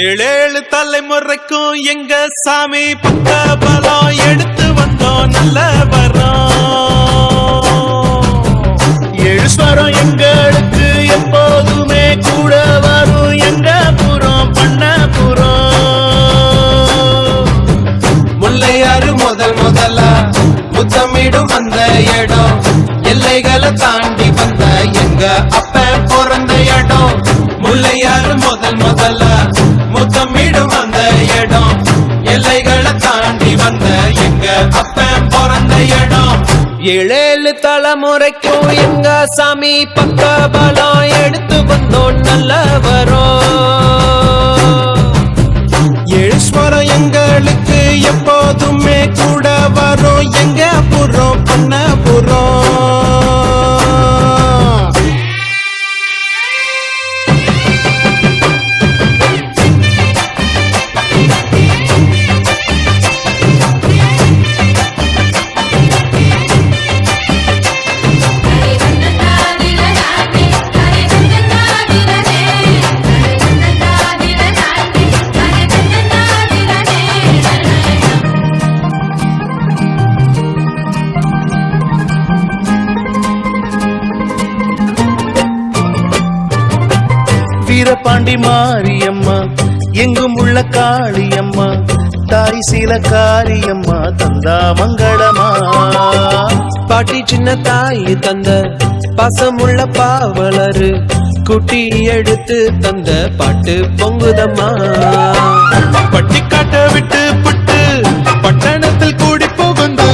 ஏழேழு தலைமுறைக்கும் எங்க சாமி பக்க பலம் எடுத்து வந்தோம் நல்ல வரோம். ஏழு ஸ்வரம் எங்களுக்கு எப்போதுமே கூட வரும் எங்க புறம் பண்ண புறம். முல்லையாறு முதலா முத்தமிடும் அந்த இடம் எல்லைகளை தாண்டி வந்த எங்க அப்ப பிறந்த இடம். முல்லையாறு முதலா முத்தமிடும் அந்த இடம் எல்லைகளை தாண்டி வந்த எங்க அப்ப பிறந்த இடம். ஏழேழு தலைமுறைக்கும் எங்க சாமி பக்க பலம் எடுத்து வந்தோம் நல்ல வரோம். ஏழு ஸ்வரம் எங்களுக்கு எப்போதுமே கூட வரும் எங்க புறம் பண்ண புறம். வீரபாண்டி மாரியம்மா எங்கும் உள்ள காளியம்மா தாய் சீல காரியம்மா தந்தா மங்களமா. பாட்டி சின்ன தாய் தந்த பாசமுள்ள பாவலரு குட்டி எடுத்து தந்த பாட்டு பொங்குதம்மா. பட்டிக்காட்ட விட்டு பட்டு பட்டணத்தில் கூடி புகுந்து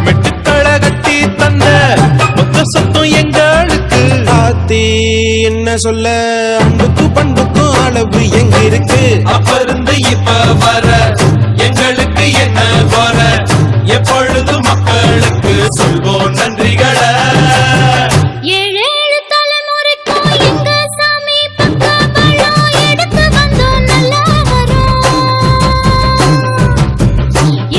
மெட்டுக்கள கட்டி தந்த மொத்த சொத்தம் எங்களுக்கு. ஆத்தி என்ன சொல்ல அன்புக்கு பண்புக்கும் அளவு எங்க இருக்கு. அப்ப இருந்து இப்ப வர எங்களுக்கு என்ன வர எப்பொழுது மக்களுக்கு சொல்வோம் நன்றிகளை. ஏழேழு தலைமுறைக்கும் எங்க சாமி பக்க பலம் எடுத்து வந்தோம் நல்ல வரோம்.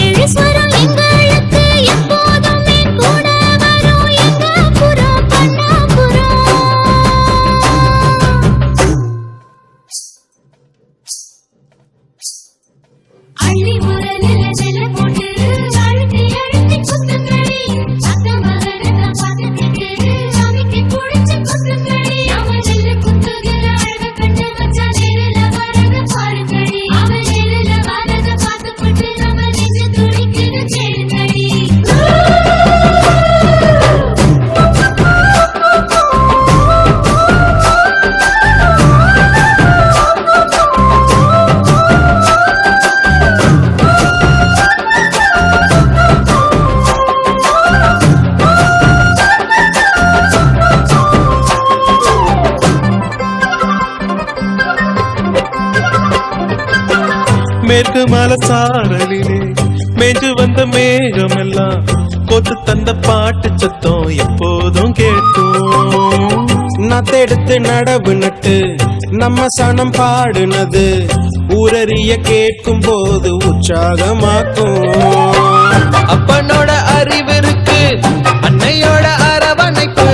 ஏழு ஸ்வரம் எங்களுக்கு எப்போதுமே கூட வரும் எங்க புறம் பண்ண புறம். அள்ளி முரலில நெல்ல போட்டு அழுத்தி அழுத்தி குத்துங்கடி அத்த மகனை பார்த்துக்கிட்டு சாமிக்கு குடிச்சு குத்துங்கடி. அவன் நெல்லு குத்துகிற அழக கண்டு வச்சா நேரில வரத பாருங்கடி. அவன் நேரில வரத பார்த்துக்கிட்டு நம்ம நெஞ்சு துடிக்குது சேருங்கடி. மேற்கு மலை சாரலிலே மேஞ்சு வந்த மேகம் எல்லாம் கொத்து தந்த பாட்டு சத்தம் எப்போதும் கேட்கும். நத்தெடுத்து நடவு நட்டு நம்ம சனம் பாடுனது ஊரறிய கேட்கும் போது உற்சாகமாக்கும். அப்பனோட அறிவிருக்கு அன்னையோட அரவணைப்பு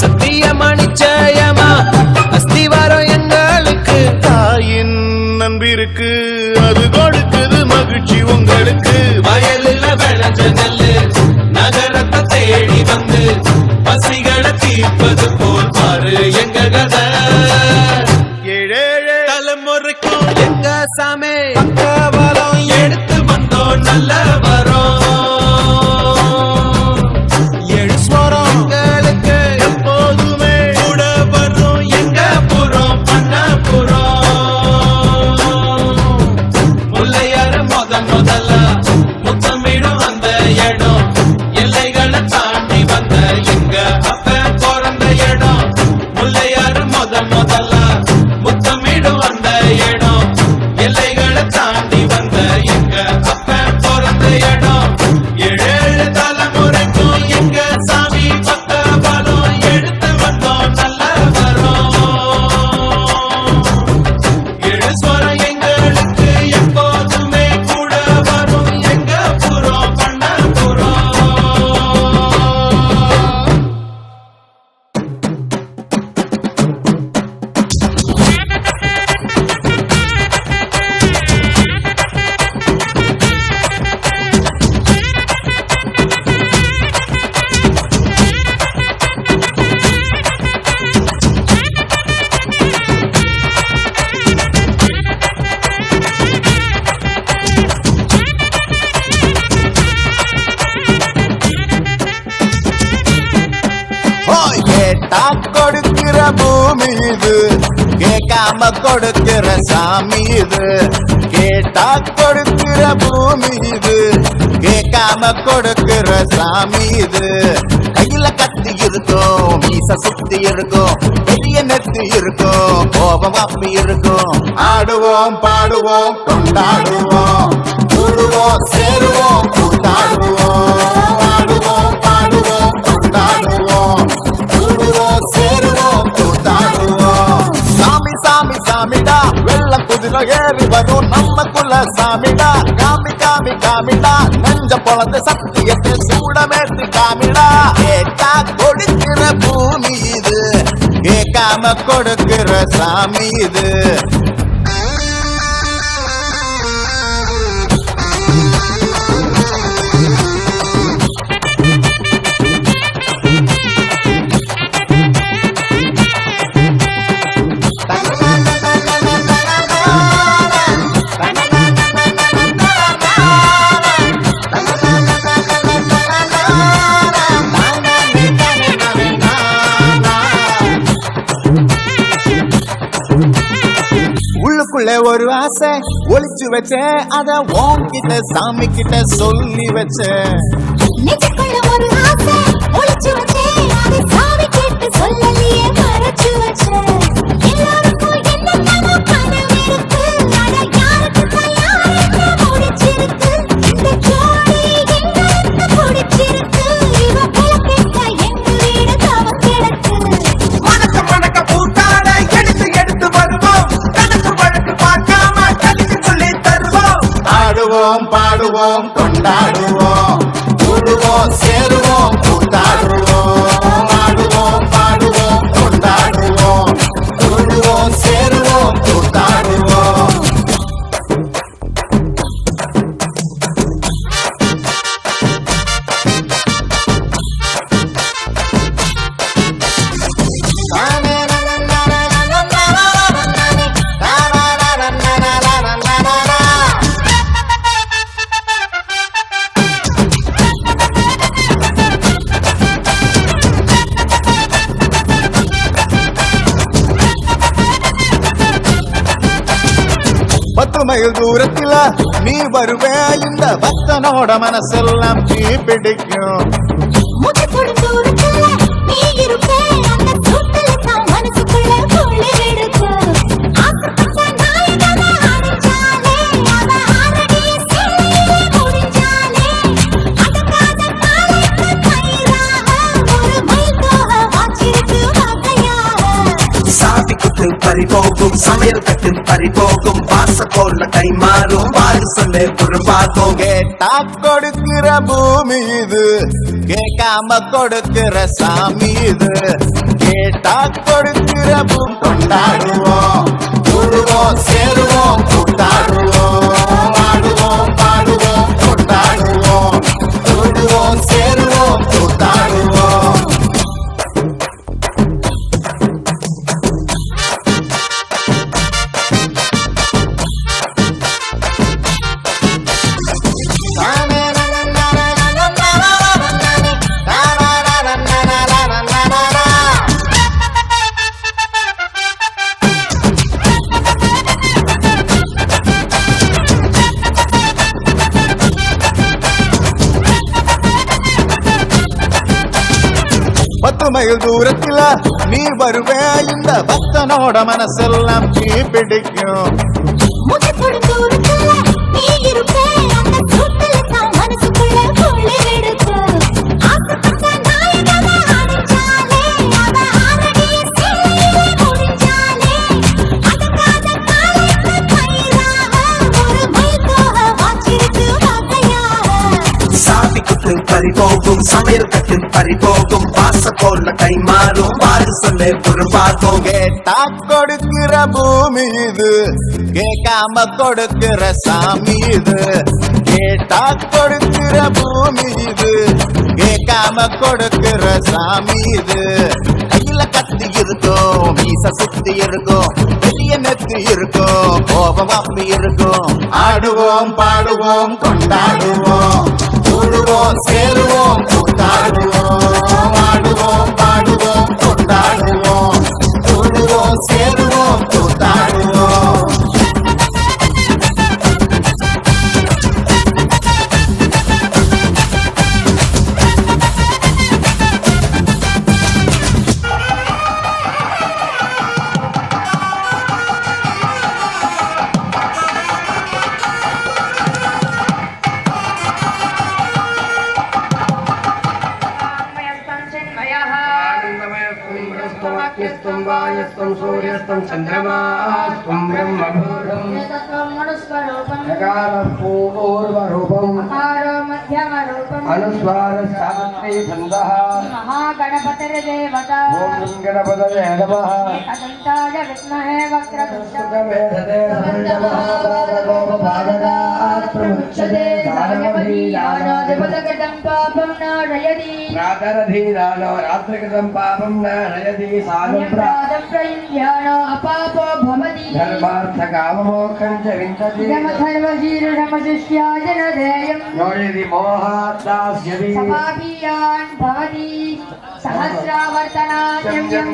சத்தியமா நிச்சயமா அஸ்திவாரம் எங்களுக்கு. தாயின் நம்பிருக்கு அது கொடுக்குது மகிழ்ச்சி உங்களுக்கு. வயலில் விளைஞ்ச நெல்லு நகரத்தை தேடி வந்து பசிகளை தீர்ப்பது போல் பாரு எங்க கதை. ஏழேழு தலைமுறைக்கும் எங்க சாமி பக்க பலம் எடுத்து வந்தோம் நல்ல வரோம். ஏழு ஸ்வரம் எங்களுக்கு எப்போதுமே கூட வரும் எங்க புறம் பண்ண புறம். முல்லையாறு முதலா முத்தமிடும் அந்த இடம் எல்லைகளை தாண்டி வந்த எங்க அப்ப பிறந்த இடம். முல்லையாறு முதலா முத்தமிடும் அந்த இடம் எல்லைகளை தாண்டி வந்த எங்க அப்ப பிறந்த இடம். கேட்டா கொடுக்கிற பூமி இது, கேட்காம கொடுக்கிற சாமி இது. கேட்டா கொடுக்கிற பூமி இது, கேட்காம கொடுக்கிற சாமி இது. கையில கத்தி இருக்கும், மீச சுத்தி இருக்கும், பெரிய நெத்தி இருக்கும், கோபம் அப்பி இருக்கும். ஆடுவோம் பாடுவோம் கொண்டாடுவோம், கூடுவோம் சேருவோம் கூத்தாடுவோம். ஆடுவோம் பாடுவோம் கொண்டாடுவோம், கூடுவோம் சேருவோம் கூத்தாடுவோம். சாமி சாமி சாமிடா, வெள்ள குதிரை ஏறி வரும் நம்ம குல சாமிடா. காமி காமி காமிடா, நெஞ்ச பொழந்த சத்தியத்தை சூடமேற்றி காமிடா. கேட்டா கொடுக்கிற பூமி இது, கேட்காம கொடுக்கிற சாமி இது. உள்ளுக்குள்ள ஒரு ஆசை ஒளிச்சு வச்சேன், அத உன்கிட்ட சாமி கிட்ட சொல்லி வச்சேன். நெஞ்சுக்குள்ள ஒரு ஆசை ஒளிச்சு வச்சேன், அதை சாமி கேட்டு சொல்லலையே மறைச்சு வச்சேன். எல்லாருக்கும் என்னென்னமோ கனவு இருக்கு, ஆனா யாருக்கு கல்யாணத்தை முடிச்சிருக்கு. இந்த ஜோடி எங்களுக்கு பிடிச்சிருக்கு, இவ புலப்பெற்ற எங்க வீடு தவம் கிடக்கு. மணக்க மணக்க பூத்தாட எடுத்து எடுத்து வருவோம், கணக்கு வழக்கு பார்க்காம கணிக்கு சொல்லி தருவோம். ஆடுவோம் பாடுவோம் கொண்டாடுவோம், கூடுவோம் சேருவோம் கூத்தாடுவோம். ஆடுவோம் பாடுவோம் கொண்டாடுவோம், கூடுவோம் சேருவோம் கூத்தாடுவோம். பத்து மைல் தூரத்தில நீ வருவே, இந்த பக்தனோட மனசெல்லாம் தீ பிடிக்கும். முகத்தோடு தூரத்துல நீ இருப்பே, அந்த சூட்டுல தான் மனசுக்குள்ள குளிர் எடுக்கு. ஆசைப்பட்ட நாயகனை அடைஞ்சாலே, அவ ஆரடி சிலையிலே முடிஞ்சாலே, அடங்காத காலைக்கு கயிறாக ஒரு மைல் போக வாச்சிருக்கு வகையாக. சாதி குத்து பறிபோகும், சமையல் கட்டு பறிபோகும், வாச போல கை மாறும், வாரு சொல்ல பொறுப்பாகும். கேட்டா கொடுக்கிற பூமி இது, கேட்காம கொடுக்கிற சாமி இது. கேட்டா கொடுக்கிற பூமி கொண்டாடுவோம், கூடுவோம் சேருவோம் கூத்தாடுவோம். ஆடுவோம் பாடுவோம் கொண்டாடுவோம், கூடுவோம் சேருவோம் கூத்தாடுவோம். பத்து மைல் தூரத்தில நீ வருவே, இந்த பக்தனோட மனசெல்லாம் தீ பிடிக்கும். முகத்தோடு தூரத்துல நீ இருப்பே, அந்த சூட்டுல தான் மனசுக்குள்ள குளிர் எடுக்கு. ஆசைப்பட்ட நாயகனை அடைஞ்சாலே, அவ ஆரடி சிலையிலே முடிஞ்சாலே, அடங்காத காலைக்கு கயிறாக ஒரு மைல் போக வாச்சிருக்கு வகையாக. சாதி குத்து பறிபோகும், சமையல் கட்டு பறிபோகும், வாச போல கை மாறும், வாரு சொல்ல பொறுப்பாகும். கேட்டா கொடுக்கிற பூமி இது, கேட்காம கொடுக்கிற சாமி இது. கேட்டா கொடுக்கிற பூமி இது, கேட்காம கொடுக்கிற சாமி இது. கையில கத்தி இருக்கும், மீச சுத்தி இருக்கும், பெரிய நெத்தி இருக்கும், கோபம் அப்பி இருக்கும். ஆடுவோம் பாடுவோம் கொண்டாடுவோம், கூடுவோம் சேருவோம் கூத்தாடுவோம். ஆடுவோம் பாடுவோம் சேருவோம் கூத்தாடுவோம். स्तंभायस्तं सूर्यस्तं चंद्रमास्तं ब्रह्मभूतं नकारं पूर्वरूपम् अनुस्वारशास्त्री छन्दः महागणपतिर्देवता ॐ गणपतये नमः एकदन्ताय विद्महे वक्रतुण्डे प्रमुच्यते दानवधीयानादिपदकृतं पापं नाशयति रातरधीनानो रात्रिकृतं पापं नाशयति सानुप्रा प्रातं प्रयुञ्जानो अपापो भवति धर्मार्थकाममोक्षं च विन्दति धर्मशीर्षमशिष्याय न देयं यो यदि मोहात् दास्यति समापीयान् भवति सहस्रावर्तनाद्यं यं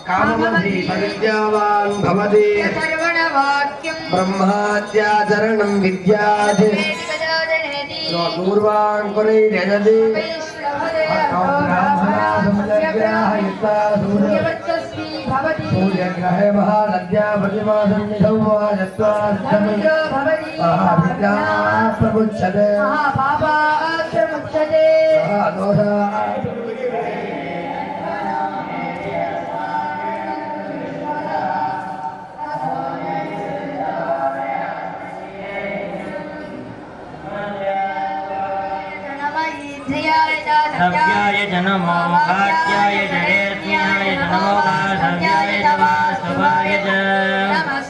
काममधि परिद्यावान् भवति सर्वणवाक्यं ब्रह्माद्याचरणं विद्यात् दूर्वान् कुरैर्यजति सूर्यग्रहे महानद्या प्रतिमासन्निधौ वा यत्त्वा प्रमुच्यते सव्याय च नमो भाट्याय च रेत्म्याय च नमो सव्याय च वास्तवाय च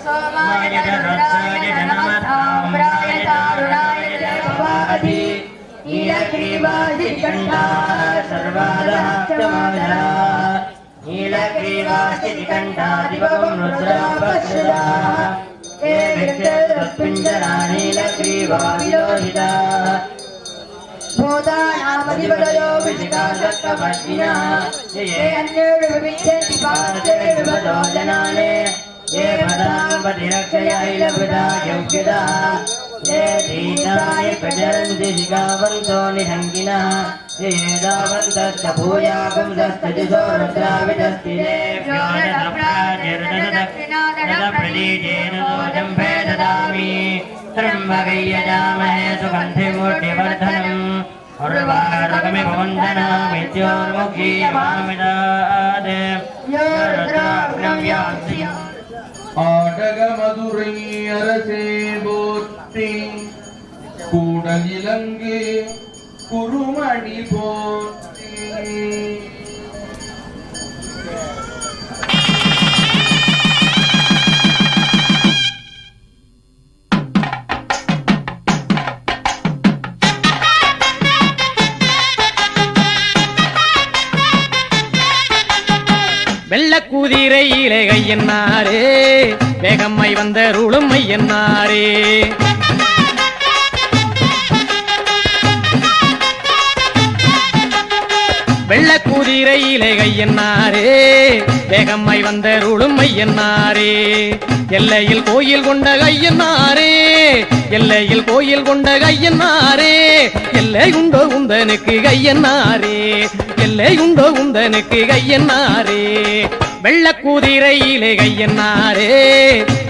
सोमाय च रुद्राय च नमः ताम्राय च अरुणाय च स्वाहादि नीलग्रीवादिकण्ठाः सर्वादहास्तमाजरा नीलग्रीवादिकण्ठादिवं रुद्रापश्रुता ये विद्युत्पिञ्जरा नीलग्रीवाविलोहिता भूतानामधिपतयो विचिकाशक्तपत्निनः ये अन्येर्विविध्यन्ति पार्थेर्विभतो जनाने ये पदाम्पतिरक्षयैलवृता योग्यता ये दीनानि प्रचरन्ति शिखावन्तो निसङ्गिनः ये दावन्तश्च भूयागुंसस्तजुषो रुद्राविदस्तिरेभ्यो नदप्रदीजेन दोषं भेददामि त्र्यम्बकैयजामहे सुगन्धिमूर्तिवर्धनम् उर्वारुकमिव वन्दनामित्योर्मुखीयमामिदात् रुद्राग्नं व्याप्ति ஆடக மதுரை அரசே போற்றி கூடலிலங்கு குருமணி போற்றி வெள்ளக்குதிரையிலே கையன்னாரே வேகம்மை வந்த ருளும் ஐயன்னாரே வெள்ளக்குதிரையிலே கையன்னாரே வேகம்மை வந்த ருளும் ஐயன்னாரே எல்லையில் கோயில் கொண்ட கையன்னாரே எல்லையில் கோயில் கொண்ட கையன்னாரே எல்லை உண்டோ உந்தனுக்கு கையன்னாரே எல்லை உண்டோ உந்தனுக்கு கையன்னாரே வெள்ளக்குதிரையிலே கையன்னாரே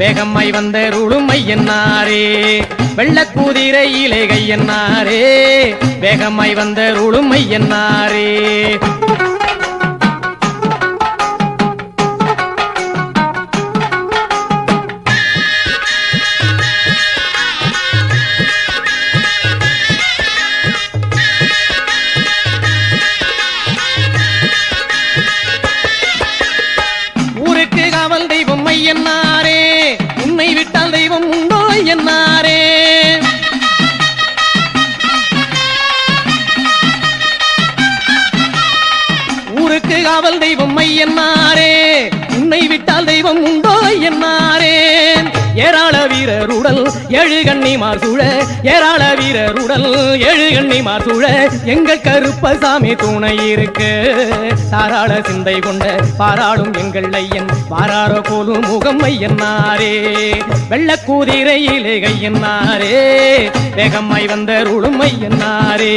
வேகம்மை வந்த ருளும் ஐயன்னாரே வெள்ளக்குதிரையிலே கையன்னாரே வேகம்மை வந்த ருளும் ஐயன்னாரே ஐயன்னாரே உன்னை விட்டால் தெய்வம் உண்டோ ஐயன்னாரே ஊருக்கு காவல் தெய்வம் ஐயன்னாரே உன்னை விட்டால் தெய்வம் உண்டோ ஐயன்னாரே ஏராள வீரருடல் ஏழு கன்னிமார் சூழ ஏராள வீரருடல் ஏழு கன்னிமார் சூழ எங்கள் கருப்பசாமி துணை இருக்கு தாராள சிந்தை கொண்ட பாராளும் எங்கள் ஐயன் வாராரோ போலும் முகம் ஐயன்னாரே வெள்ளக்கூதிரையிலே கையன்னாரே வேகம்மாய் வந்தருளும் ஐயன்னாரே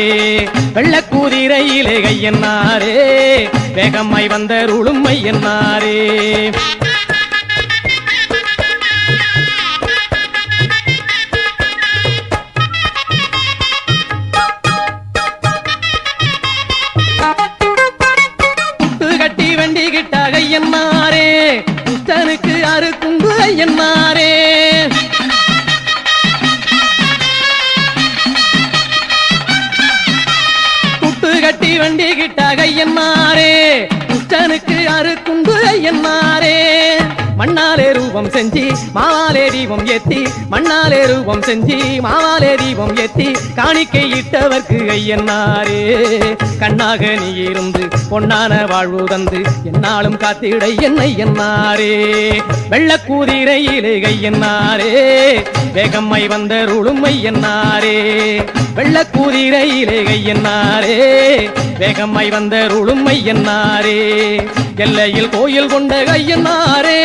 வெள்ளக்கூதிரையிலே கையன்னாரே வேகம்மாய் வந்தருளும் ஐயன்னாரே கட்டி வண்டி கிட்டாக ஐயன்னாரே புத்தனுக்கு அறுக்குங்கு ஐயன்னாரே குட்டு கட்டி வண்டி கிட்டாக ஐயன்னாரே புத்தனுக்கு அறுக்குங்கு ஐயன்னாரே மண்ணாலே ரூபம் செஞ்சி மாவாலே தீபம் ஏத்தி மண்ணாலே ரூபம் செஞ்சி மாவாலே தீபம் ஏத்தி காணிக்கை இட்டவர்க்கு ஐயன்னாரே கண்ணாக நீ இருந்து பொன்னான வாழ்வு தந்து என்னாலும் காத்திட என்னை என்னாரே வெள்ளக்கூதிரையிலே கையன்னாரே வேகம்மை வந்தருளும் ஐயன்னாரே வெள்ளக்கூதிரையிலே கையன்னாரே வேகம்மை வந்தருளும் ஐயன்னாரே எல்லையில் கோயில் கொண்ட கையன்னாரே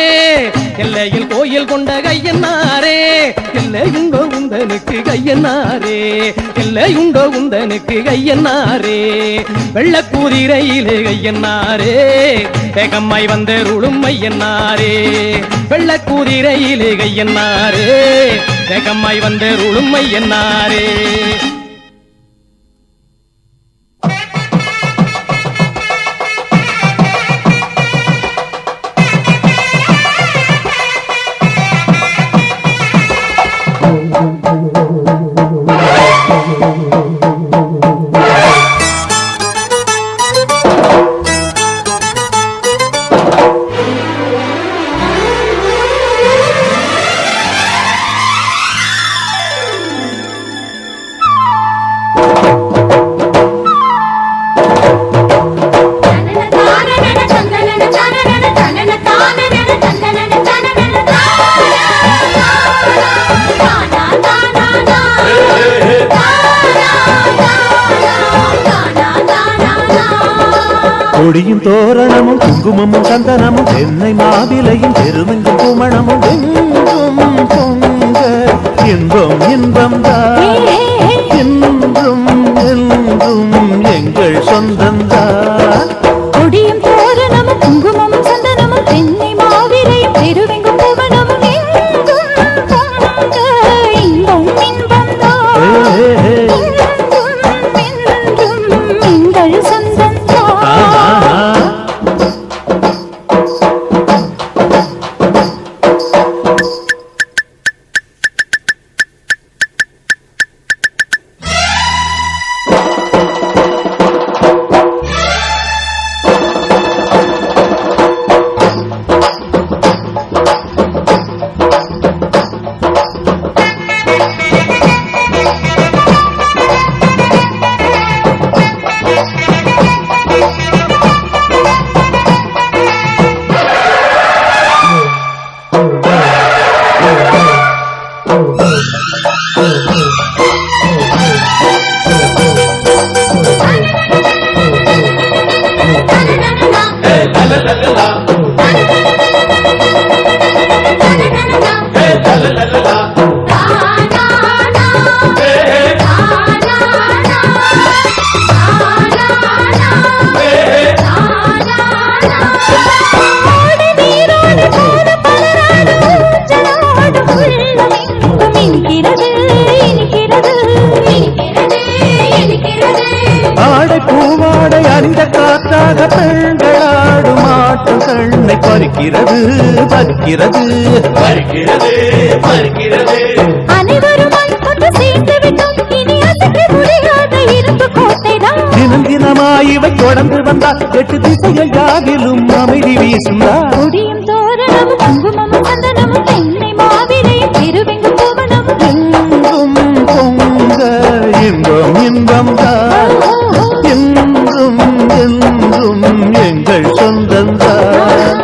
எல்லையில் கோயில் கொண்ட கையன்னாரே எல்லையுண்டோ உந்தனுக்கு கையன்னாரே எல்லையுண்டோ உந்தனுக்கு கையன்னாரே வெள்ளக்கூதிரையிலே கையன்னாரே வேகம்மாய் வந்தருளும் ஐயன்னாரே வெள்ளக்கூதிரையிலே கையன்னாரே வேகம்மாய் வந்தருளும் ஐயன்னாரே கொடியும் தோரணமும் குங்குமமும் சந்தனமும் தென்னை மாவிலையும் பெருமெங்கும் குமணமும் எங்கும் பொங்க இன்பம் இன்பம் தான் என்றும் என்றும் எங்கள் சொந்தந்தான் கொடியும் தோரணமும் குங்குமமும் சந்தனமும் தென்னை மாவிலையும் பெருவெங்கும் பூவனமும் எங்கும் பொங்க இன்பம் இன்பம் தான் என்றும் எங்கள் சொந்தந்தான் பறிக்கிறது பறிக்கிறது பறிக்கிறது பறிக்கிறது அனைவரும் மண்பட்டு சேர்ந்து விட்டோம் இனி அசைக்க முடியாத இரும்பு கோட்டைதான் தினம் தினமாய் இவை தொடர்ந்து வந்தால் எட்டு திசைகள் யாவிலும் அமைதி வீசுந்தா கொடியும் தோரணமும் குங்குமமும் சந்தனமும் தென்னை மாவிலையும் திருவெங்கும் பூவனமும் எங்கும் பொங்க இன்பம் இன்பம் தான் என்றும் என்றும் எங்கள் சொந்தந்தான்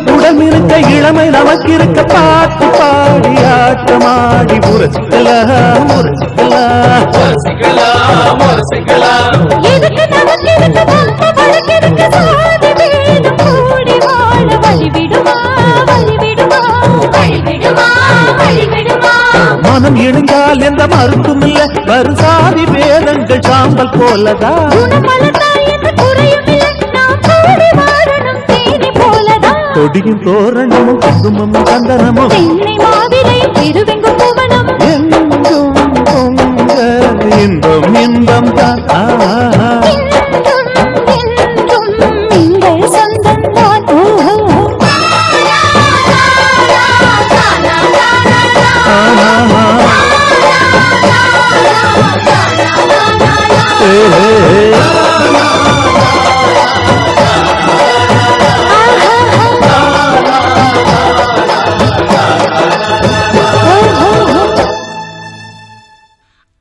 புடம் இருக்க இளமை நமக்கு இருக்க பாட்டு பாடி ஆட்டமாடி முரசிக்கலாம் எதுக்கு நமக்கு இருக்க வந்த வழக்கு இருக்க சாதி வேணும் கூடி வாழ வழிவிடுமா மனம் எழுந்தால் எந்த மருத்துவம் இல்ல வரும் சாதி வேதங்கள் சாம்பல் போலதான் குணமலர்ந்தால் எந்த குறையும் இல்லை நாம் கூடி வாழணும் தேனி போலதான் கொடியும் தோரணமும் குங்குமமும் சந்தனமும் தென்னை மாவிலையும் திருவெங்கும் புவனம் எங்கும் பொங்க இன்பம் இன்பம் தான் எங்கள் சொந்தம் தான்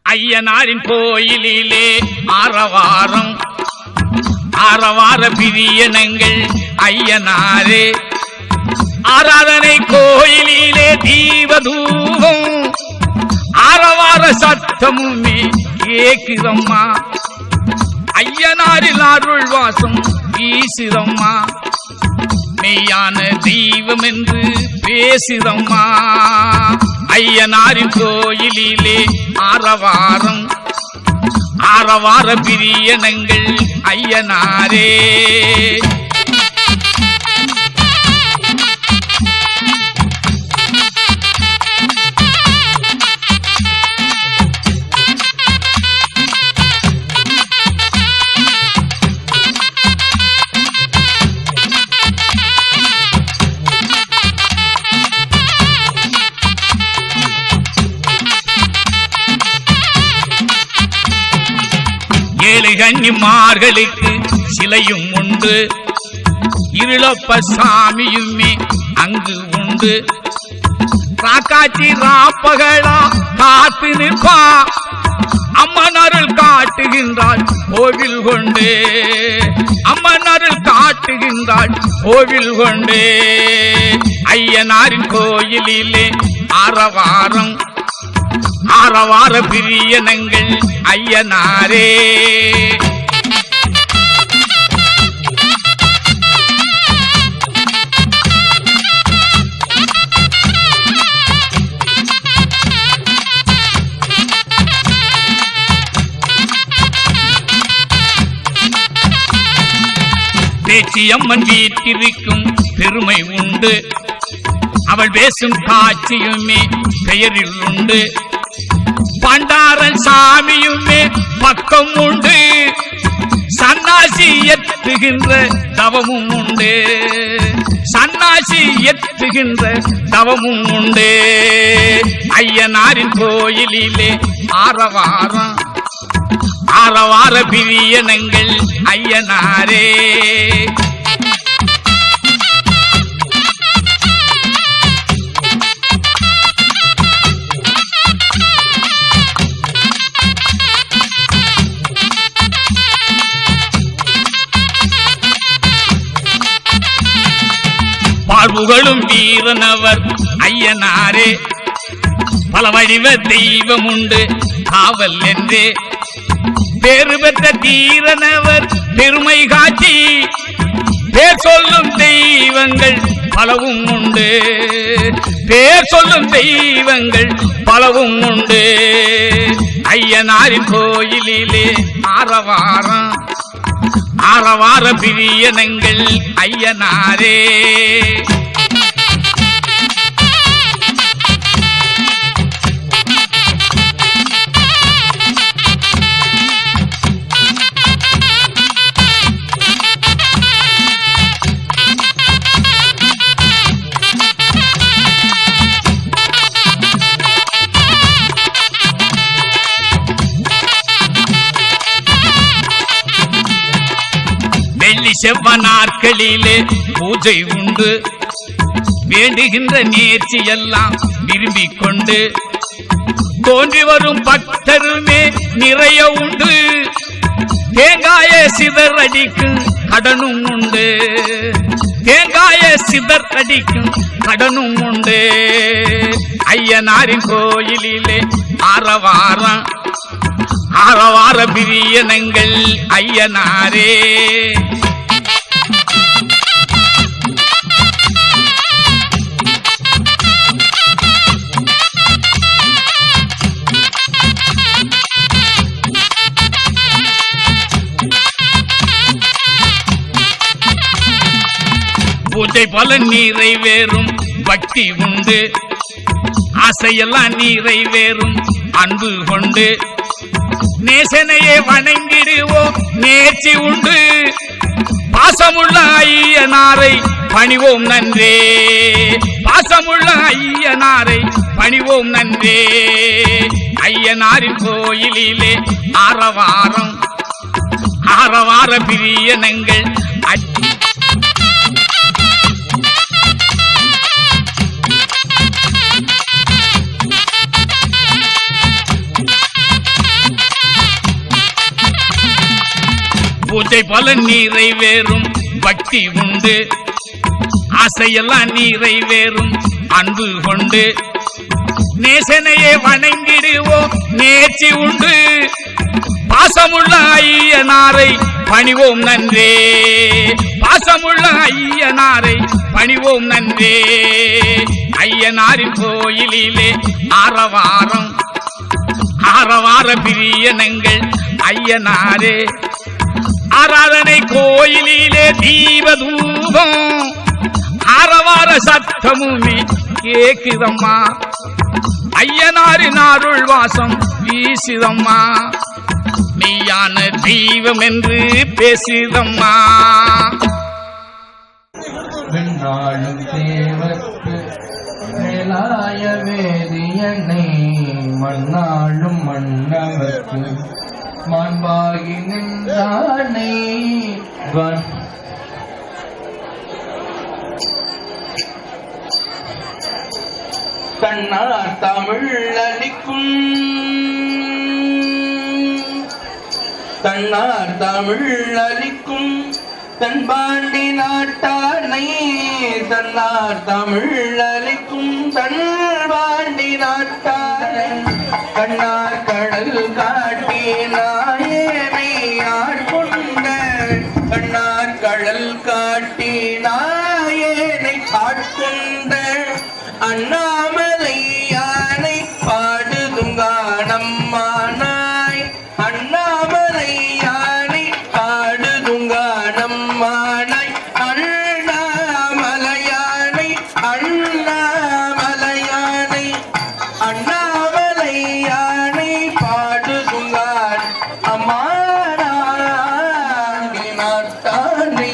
ஐயனாரின் கோயிலிலே ஆரவார பிரியனங்கள் ஐயனாரே ஆராதனை கோயிலிலே தீபதூபம் ஆரவார சத்தமுமே கேக்குதம்மா ஐயனாரில் அருள் வாசம் வீசுதம்மா மெய்யான தெய்வம் என்று பேசுதம்மா ஐயனாரின் கோயிலிலே ஆரவார பிரியனங்கள் ஐயனாரே ஏழு கன்னிமார்களுக்கு சிலையும் உண்டு இருளப்ப சாமியுமே அங்கு உண்டு ராக்காச்சி ராப்பகளா காத்து நிற்பா அம்மன் அருள் காட்டுகின்றாள் கோவில் கொண்டு அம்மன் அருள் காட்டுகின்றாள் கோவில் கொண்டு ஐயனாரின் கோயிலிலே ஆரவார பிரியனங்கள் ஐயனாரே பேச்சியம்மன் வீட்டிற்கும் பெருமை உண்டு அவள் பேசும் காட்சியுமே பெயரில் உண்டு பண்டாரன் சாமியுமே பக்கம் உண்டு சன்னாசி எத்துகின்ற தவமும் உண்டு சன்னாசி எத்துகின்ற தவமும் உண்டு ஐயனாரின் கோயிலிலே ஆரவார பிரியனங்கள் ஐயனாரே வாழ்வுகளும் வீரனவர் ஐயனாரே பல வடிவ தெய்வம் உண்டு காவல் என்றே பேரு பெற்ற தீரனவர் பெருமை காட்சி பேர் சொல்லும் தெய்வங்கள் பலவும் உண்டு பேர் சொல்லும் தெய்வங்கள் பலவும் உண்டு ஐயனாரின் கோயிலிலே ஆரவார பிரியனங்கள் ஐயனாரே செவ்வனாட்களிலே பூஜை உண்டு. வேண்டுகின்ற நேர்ச்சி எல்லாம் விரும்பிக் கொண்டு தோன்றி வரும் பக்தருமே நிறைய உண்டு. தேங்காய சிதர் அடிக்கும் கடனும் உண்டு. தேங்காய சிதர் அடிக்கும் கடனும் உண்டு. ஐயனாரின் கோயிலிலே ஆரவாரம் ஆரவார பிரியனங்கள் ஐயனாரே. பூஜை பலன் நிறைவேறும் பக்தி உண்டு. ஆசையெல்லாம் நிறைவேறும் அன்பு கொண்டு நேசனையே வணங்கிடுவோம் நேர்ச்சி உண்டு. பாசமுள்ள ஐயனாரை பணிவோம் நன்றே. பாசமுள்ள ஐயனாரை பணிவோம் நன்றே. ஐயனாரின் கோயிலிலே ஆரவாரம் ஆரவார பிரியனங்கள் பூஜை பலன் நிறைவேறும் பக்தி உண்டு. ஆசையெல்லாம் நிறைவேறும் அன்பு கொண்டு நேசனையே வணங்கிடுவோம் நேர்ச்சி உண்டு. பாசமுள்ள ஐயனாரை பணிவோம் நன்றே. பாசமுள்ள ஐயனாரை பணிவோம் நன்றே. ஐயனாரின் கோயிலிலே ஆரவாரம் ஆரவார பிரியனங்கள் ஐயனாரே. ஆராதனை கோயிலிலே தீபதூபம் ஆரவார சத்தமுமே கேக்குதம்மா. ஐயனாரின் அருள் வாசம் வீசுதம்மா. மெய்யான தெய்வம் என்று பேசுதம்மா. வெண்ணாளும் தேவர்க்கு மேலாய வேதியனை மண்ணாளும் மன்னவர்க்கு மாண்பாகி நின்றானை தன்னார் தமிழ் அளிக்கும் தன்னார் தமிழ் அளிக்கும் தன்பாண்டி நாட்டானை தன்னார் தமிழ் அளிக்கும் தன்பாண்டி நாட்டானை கண்ணார் கடல் காட்டி நாயனை ஆட்கொண்ட கண்ணார் கடல் காட்டி நாயனை ஆட்கொண்ட அண்ணாமலை யானை பாடுதுங்கானம்மானாய். அண்ணாமலை யானை பாடுதுங்கானம்மானாய். அண்ணாமலையானை அண்ணாமலையானை அண்ணாமலையானை பாடுதுங்கான் அம்மானாகி நாட்டானே.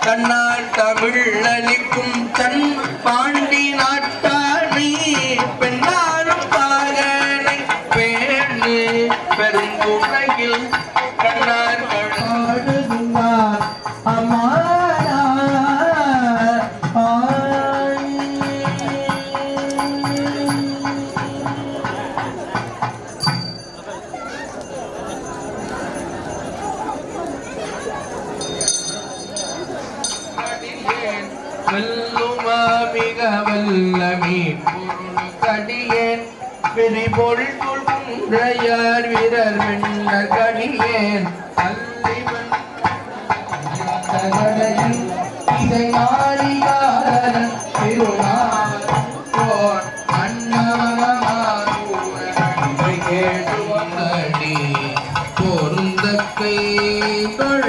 கண்ணார் தமிழ் அளிக்கும் தன் பாண்டி நாட்டானே. பெண்ணாரும் பாகனை பேணு பெருங்குறையில் கண்ணார் பாடுதுங்கான் அம்மானா. வல்லுமா மிக வல்லமே பொருள் கடியேன் விரிபொள் கொள்கின்றையார் வீரர் வெண்ண கடியேன் அல்லிவன் இதை ஆடியாரன் திருநாள் போர் அண்ணாமலை கேட்டுவடி பொருந்த கை தொழ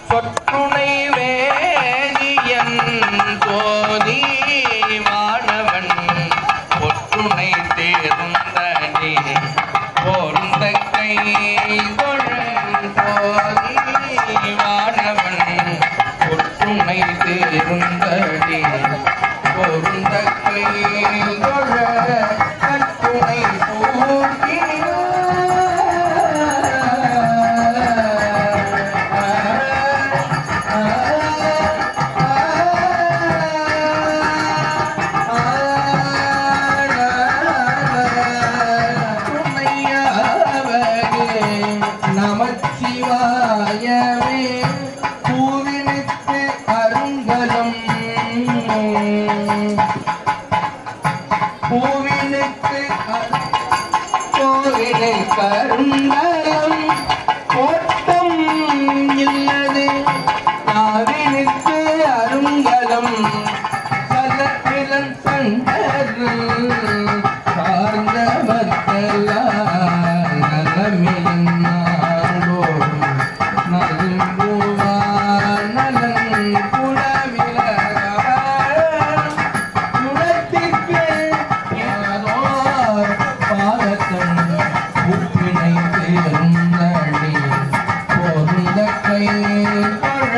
சொற்றுணை வேதியன் போதி மாணவன் பொற்றுணை தேர்ந்தனே பொருந்த கை மாயமே பூவினுக்கு அருங்கலம் பூவினுக்கு கோவிலை கருங்கலம் கோட்டம் இல்லது நாவினுக்கு அருங்கலம் சலப்பிலன் சண்டரு சார்ந்த மக்களால் நலமிலன் நாடோ நல்குவார் நலன் குணமிலர் குணத்திற்கு யாரோர் பாதத்தன் உப்பினை தேர்ந்தடி பொருந்த கை தொழ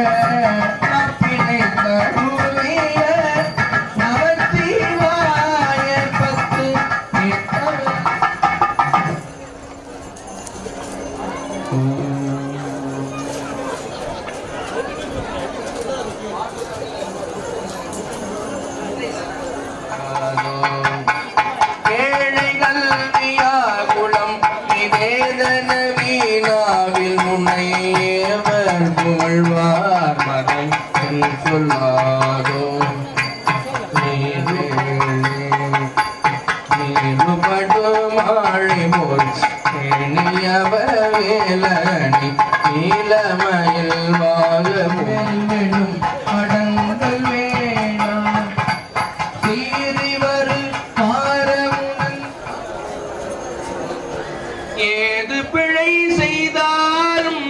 நப்பினை கழுவிய நமச்சிவாய பத்து ஏழைகள் வியாகுலம் நிவேதன வீணாவில் முனையவர் புகழ்வார் மதம் சொல்லாதோ நீருபடு மாழி போல் எண்ணியவ வேலணி நீலமயில் வாக வேணும் அடங்கள் வேணாம் சீறிவரு மாறமுடன் ஏது பிழை செய்தாலும்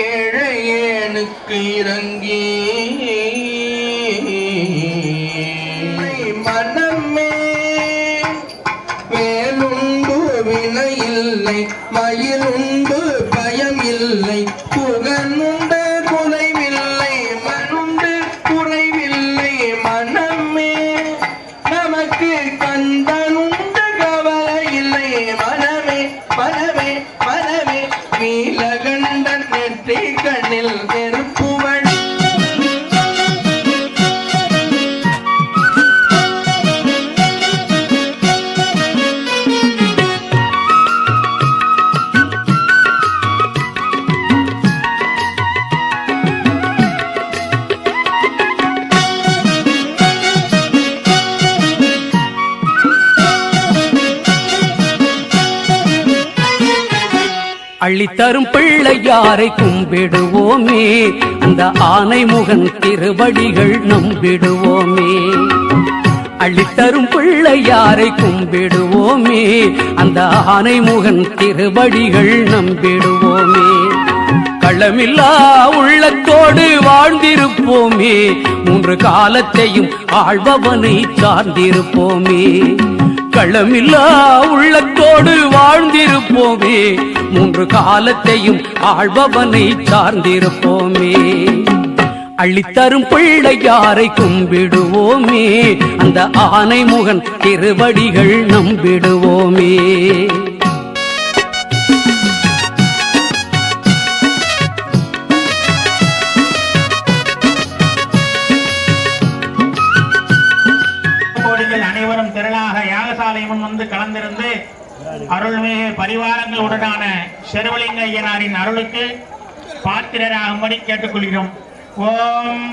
ஏழையேனுக்கு இறங்கி மனமே வேலுண்டு வினையில்லை மயிலுண்டு பயம் இல்லை புகனுண்டு குறைவில்லை மனுண்டு குறைவில்லை மனமே நமக்கு கந்தனுண்டு கவலை இல்லை மனமே மனமே மனமே நீலகண்டன் நெற்றி கண்ணில் நெருப்புவழி அள்ளித்தரும் பிள்ளையாரை கும்பிடுவோமே அந்த ஆனை முகன் திருவடிகள் நம்பிடுவோமே அள்ளித்தரும் பிள்ளையாரை கும்பிடுவோமே அந்த ஆனை முகன் திருவடிகள் நம்பிடுவோமே களமில்லா உள்ளத்தோடு வாழ்ந்திருப்போமே மூன்று காலத்தையும் ஆள்பவனை சார்ந்திருப்போமே களமில்லா உள்ளத்தோடு வாழ்ந்திருப்போமே மூன்று காலத்தையும் ஆள்பவனை சார்ந்திருப்போமே அள்ளித்தரும் பிள்ளையாரை கும்பிடுவோமே அந்த ஆனை முகன் திருவடிகள் நம்பிடுவோமே அனைவரும் திரளாக யாகசாலை முன் வந்து கலந்திருந்து அருள்மிகு பரிவாரங்களுடனான செருவலிங்க ஐயனாரின் அருளுக்கு பாத்திரராகும்படி கேட்டுக்கொள்கிறோம். ஓம்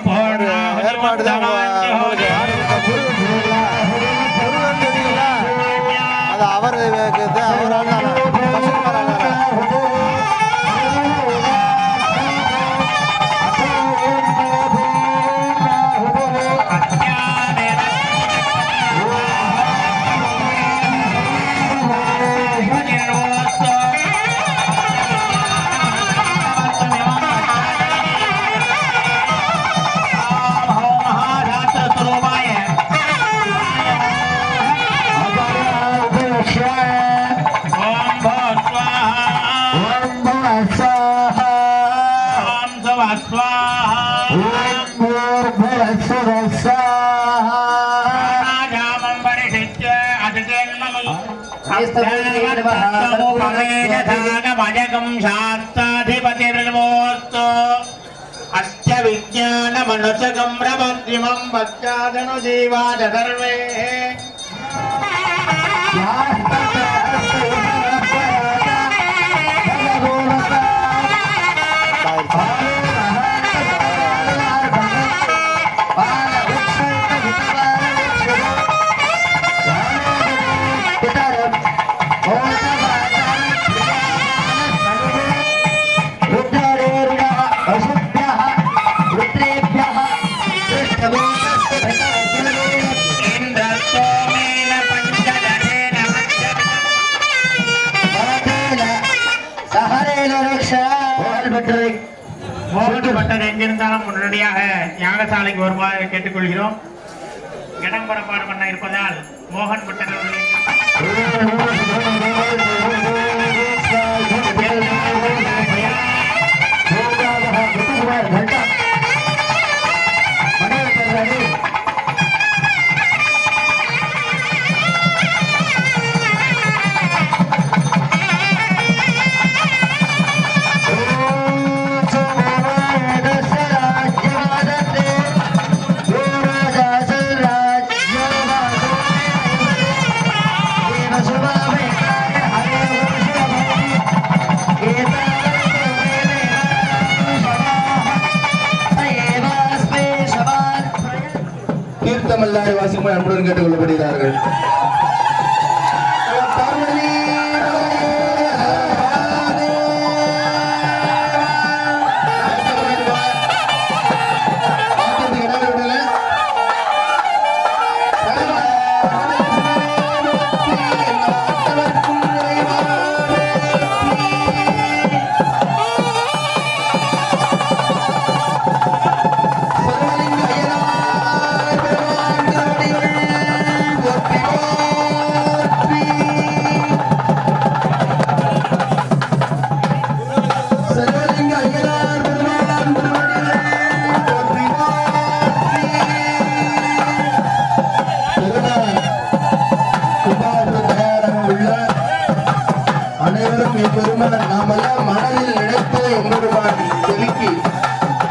शास्त्राधिपतिर्वोस्तु अस्य विज्ञानमनुजगं प्रबद्धिमं पश्चादनु जीवाद सर्वे மோகன் பட்டர் எங்கிருந்தாலும் உடனடியாக யாகசாலைக்கு வருமாறு கேட்டுக்கொள்கிறோம். இடம் புறப்பாடு பண்ண இருப்பதால் மோகன் பட்டர் தீர்த்தமல்லாரை வாசிக்குமாறு அன்புடன் கேட்டுக் கொள்ளப்படுகிறார்கள். அனைவரும் இப்பெருமான் நாமெல்லாம் மனதில் நினைத்து எம்பெருமான் செலுக்கி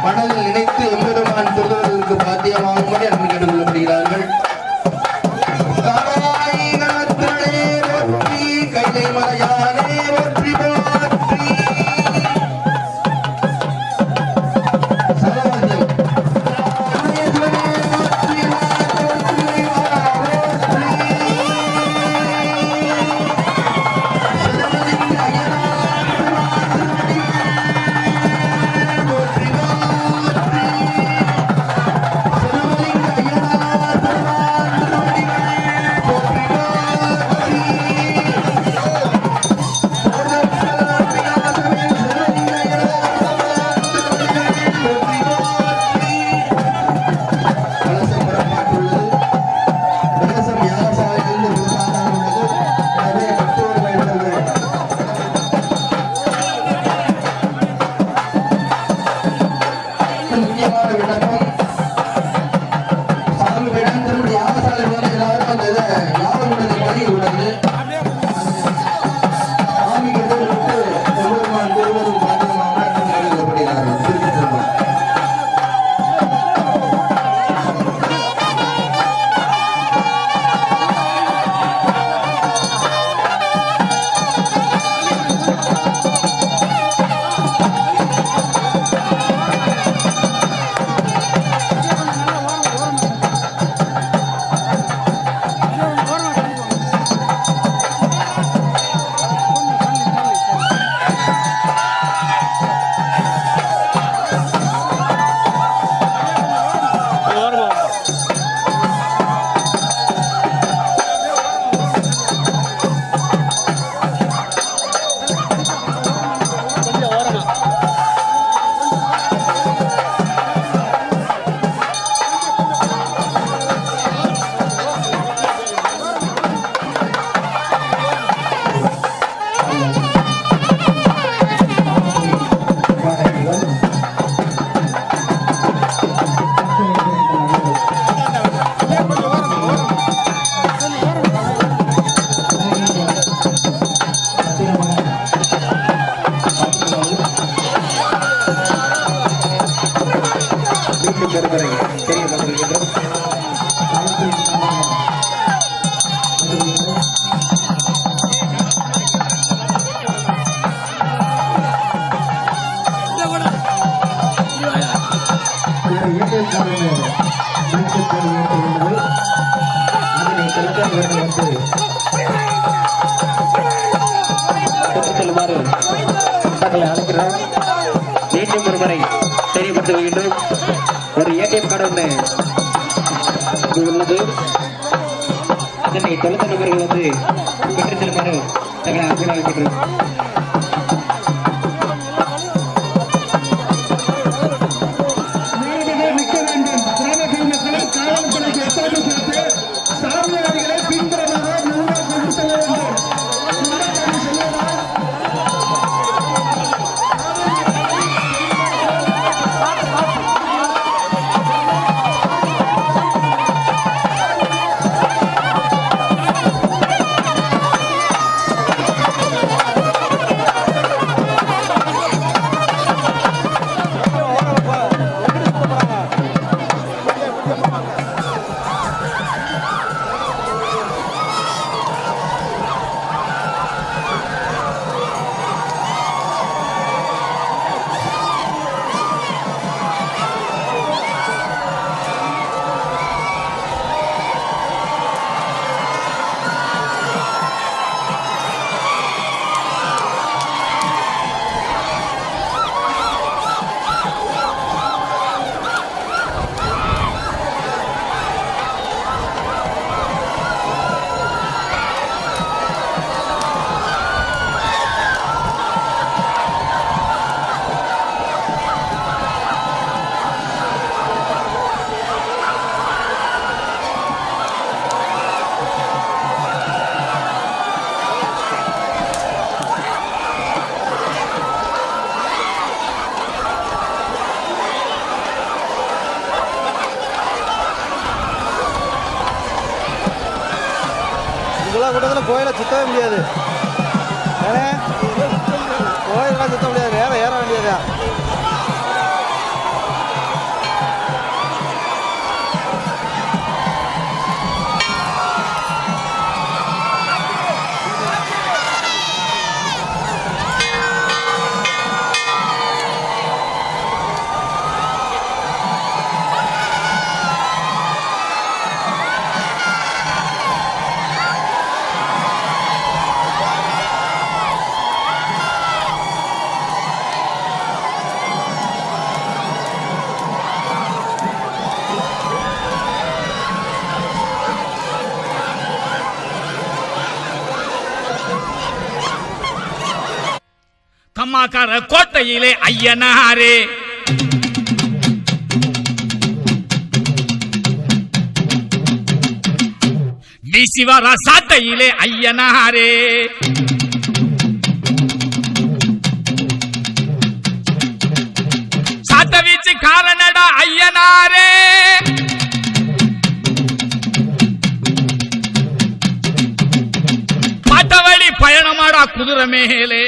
மனதில் நினைத்து எம்பெருமான் திருவள்ளுவருக்கு பாத்தியமாகும்படி அன்பு கேட்டுக் கொள்ளப்படுகிறார்கள். கைலை மலையானே ஒற்றி போற்றி மீண்டும் ஒரு முறை தெரியப்படுத்த வேண்டும். ஒரு ஏடிஎம் கார்டு ஒன்று உள்ளது. அதனை தொலைத்த நபர்கள் பெற்று செல்லுமாறு தங்களை அன்புடன் வைக்கின்றோம். கூட்டத்தில் கோயிலை சுத்தவே முடியாது. கோயிலெல்லாம் சுத்த முடியாது, வேற ஏற வேண்டியதா. கம்மாக்கார கோட்டையிலே ஐயனாரே, வீசிவர சாட்டையிலே ஐயனாரே, சாட்ட வீச்சு காரணடா ஐயனாரே, பாட்டவழி பயணமாடா குதிரை மேலே,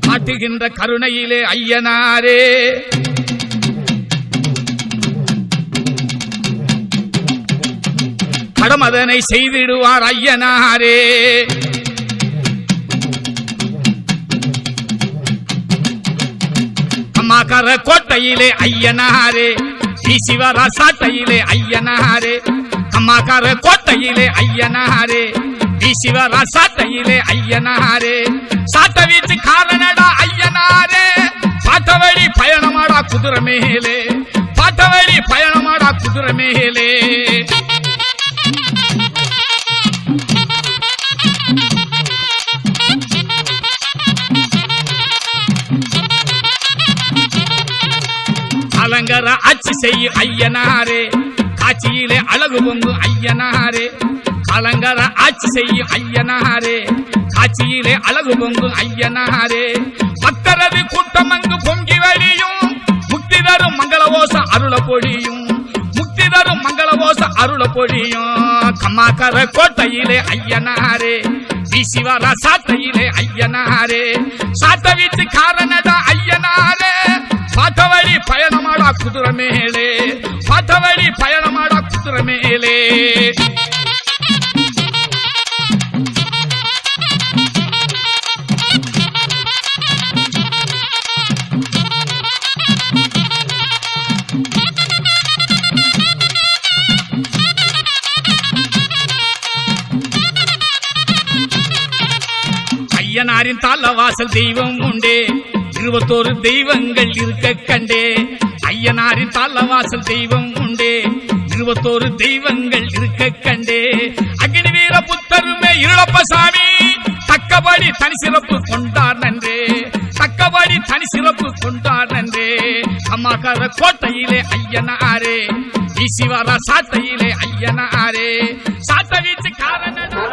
காட்டுகின்ற கருணையிலே ஐயனாரே, கடமதனை செய்திடுவார் ஐயனாரே, கம்மாக்கார கோட்டையிலே ஐயனாரே, வீசிவர சாட்டையிலே ஐயனாரே, கம்மாக்கார கோட்டையிலே ஐயனாரே, வீசிவர சாட்டையிலே ஐயனாரே, சாட்ட வீச்சு காரணடா ஐயனாரே, பாட்டவழி பயணமாடா குதிரை மேலே, பாட்டவழி பயணமாடா குதிரை மேலே, அலங்கர ஆட்சி செய்யும் ஐயனாரே, காட்சியிலே அழகு பொங்கு ஐயனாரே, அலங்கர ஆட்சி செய்யும் ஐயனாரே, காட்சியிலே அழகு பொங்கு ஐயனாரே, பக்தரது கூட்டம் அங்கு பொங்கி வழியும், முக்தி தரும் மங்களவோச அருள பொழியும், முக்தி தரும் மங்களவோச அருள பொழியும், கம்மாக்கார கோட்டையிலே ஐயனாரே, வீசிவர சாட்டையிலே ஐயனாரே, சாட்ட வீச்சு காரணடா ஐயனாரே, பாட்டவழி பயணமாடா குதிரை மேலே, பாட்டவழி பயணமாடா குதிரை மேலே, ஐயனாரின் தாளவாசல் தெய்வம் உண்டே, 21 தெய்வங்கள் இருக்க கண்டே, ஐயனாரின் தாளவாசல் தெய்வம் உண்டே, 21 தெய்வங்கள் இருக்க கண்டே, அக்னி வீர புத்தருமே இருளப்பசாமி, தக்கபடி தனி சிறப்பு கொண்டார் நன்றே, தக்கபடி தனி சிறப்பு கொண்டார் நன்றே, கம்மாக்கார கோட்டையிலே ஐயனாரே, வீசிவர சாட்டையிலே ஐயனாரே, சாட்ட வீச்சு காரணடா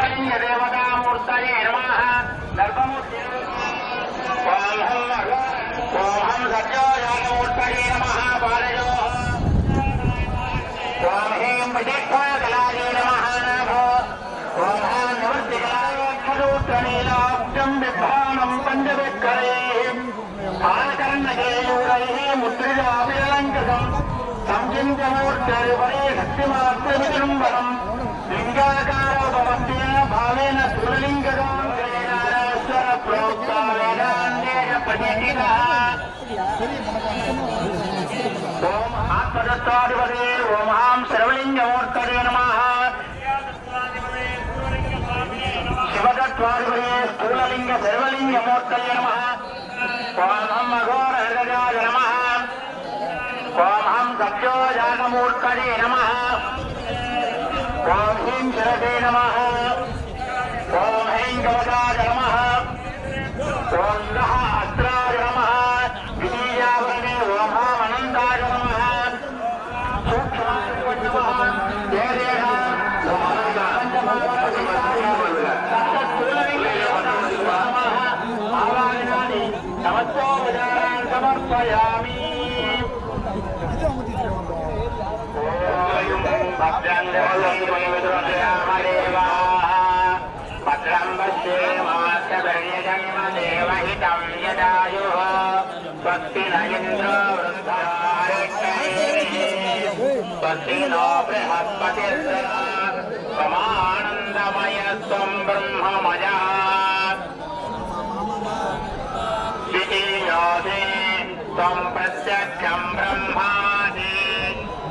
ஆத்மதத்தாதிபதே ஓம் சர்வலிங்கமூர்த்ததே நமः, சிவதத்வாதிபதே ஸ்தூலலிங்க சர்வலிங்கமூர்த்ததே நமः, ஓம் அகோர ஹிருதயாய நமः, ஓம் சத்யோஜாதமூர்த்ததே நமः, ஓம் ஹீம் சிரசே நமः, ஓம் ஹைம் கவசாய நமः, ஓம் நஹ அஸ்ராய நமः, விஜயாவரணே ஓம் அனந்தாய நமः, समर्पयामि। देवहितं यदायुः स्वस्ति न इन्द्रो स्वस्ति नो बृहस्पतिर्मानन्दमयस्त्वं ब्रह्ममया द्वितीयोऽसि त्वं प्रत्यक्षं ब्रह्मासि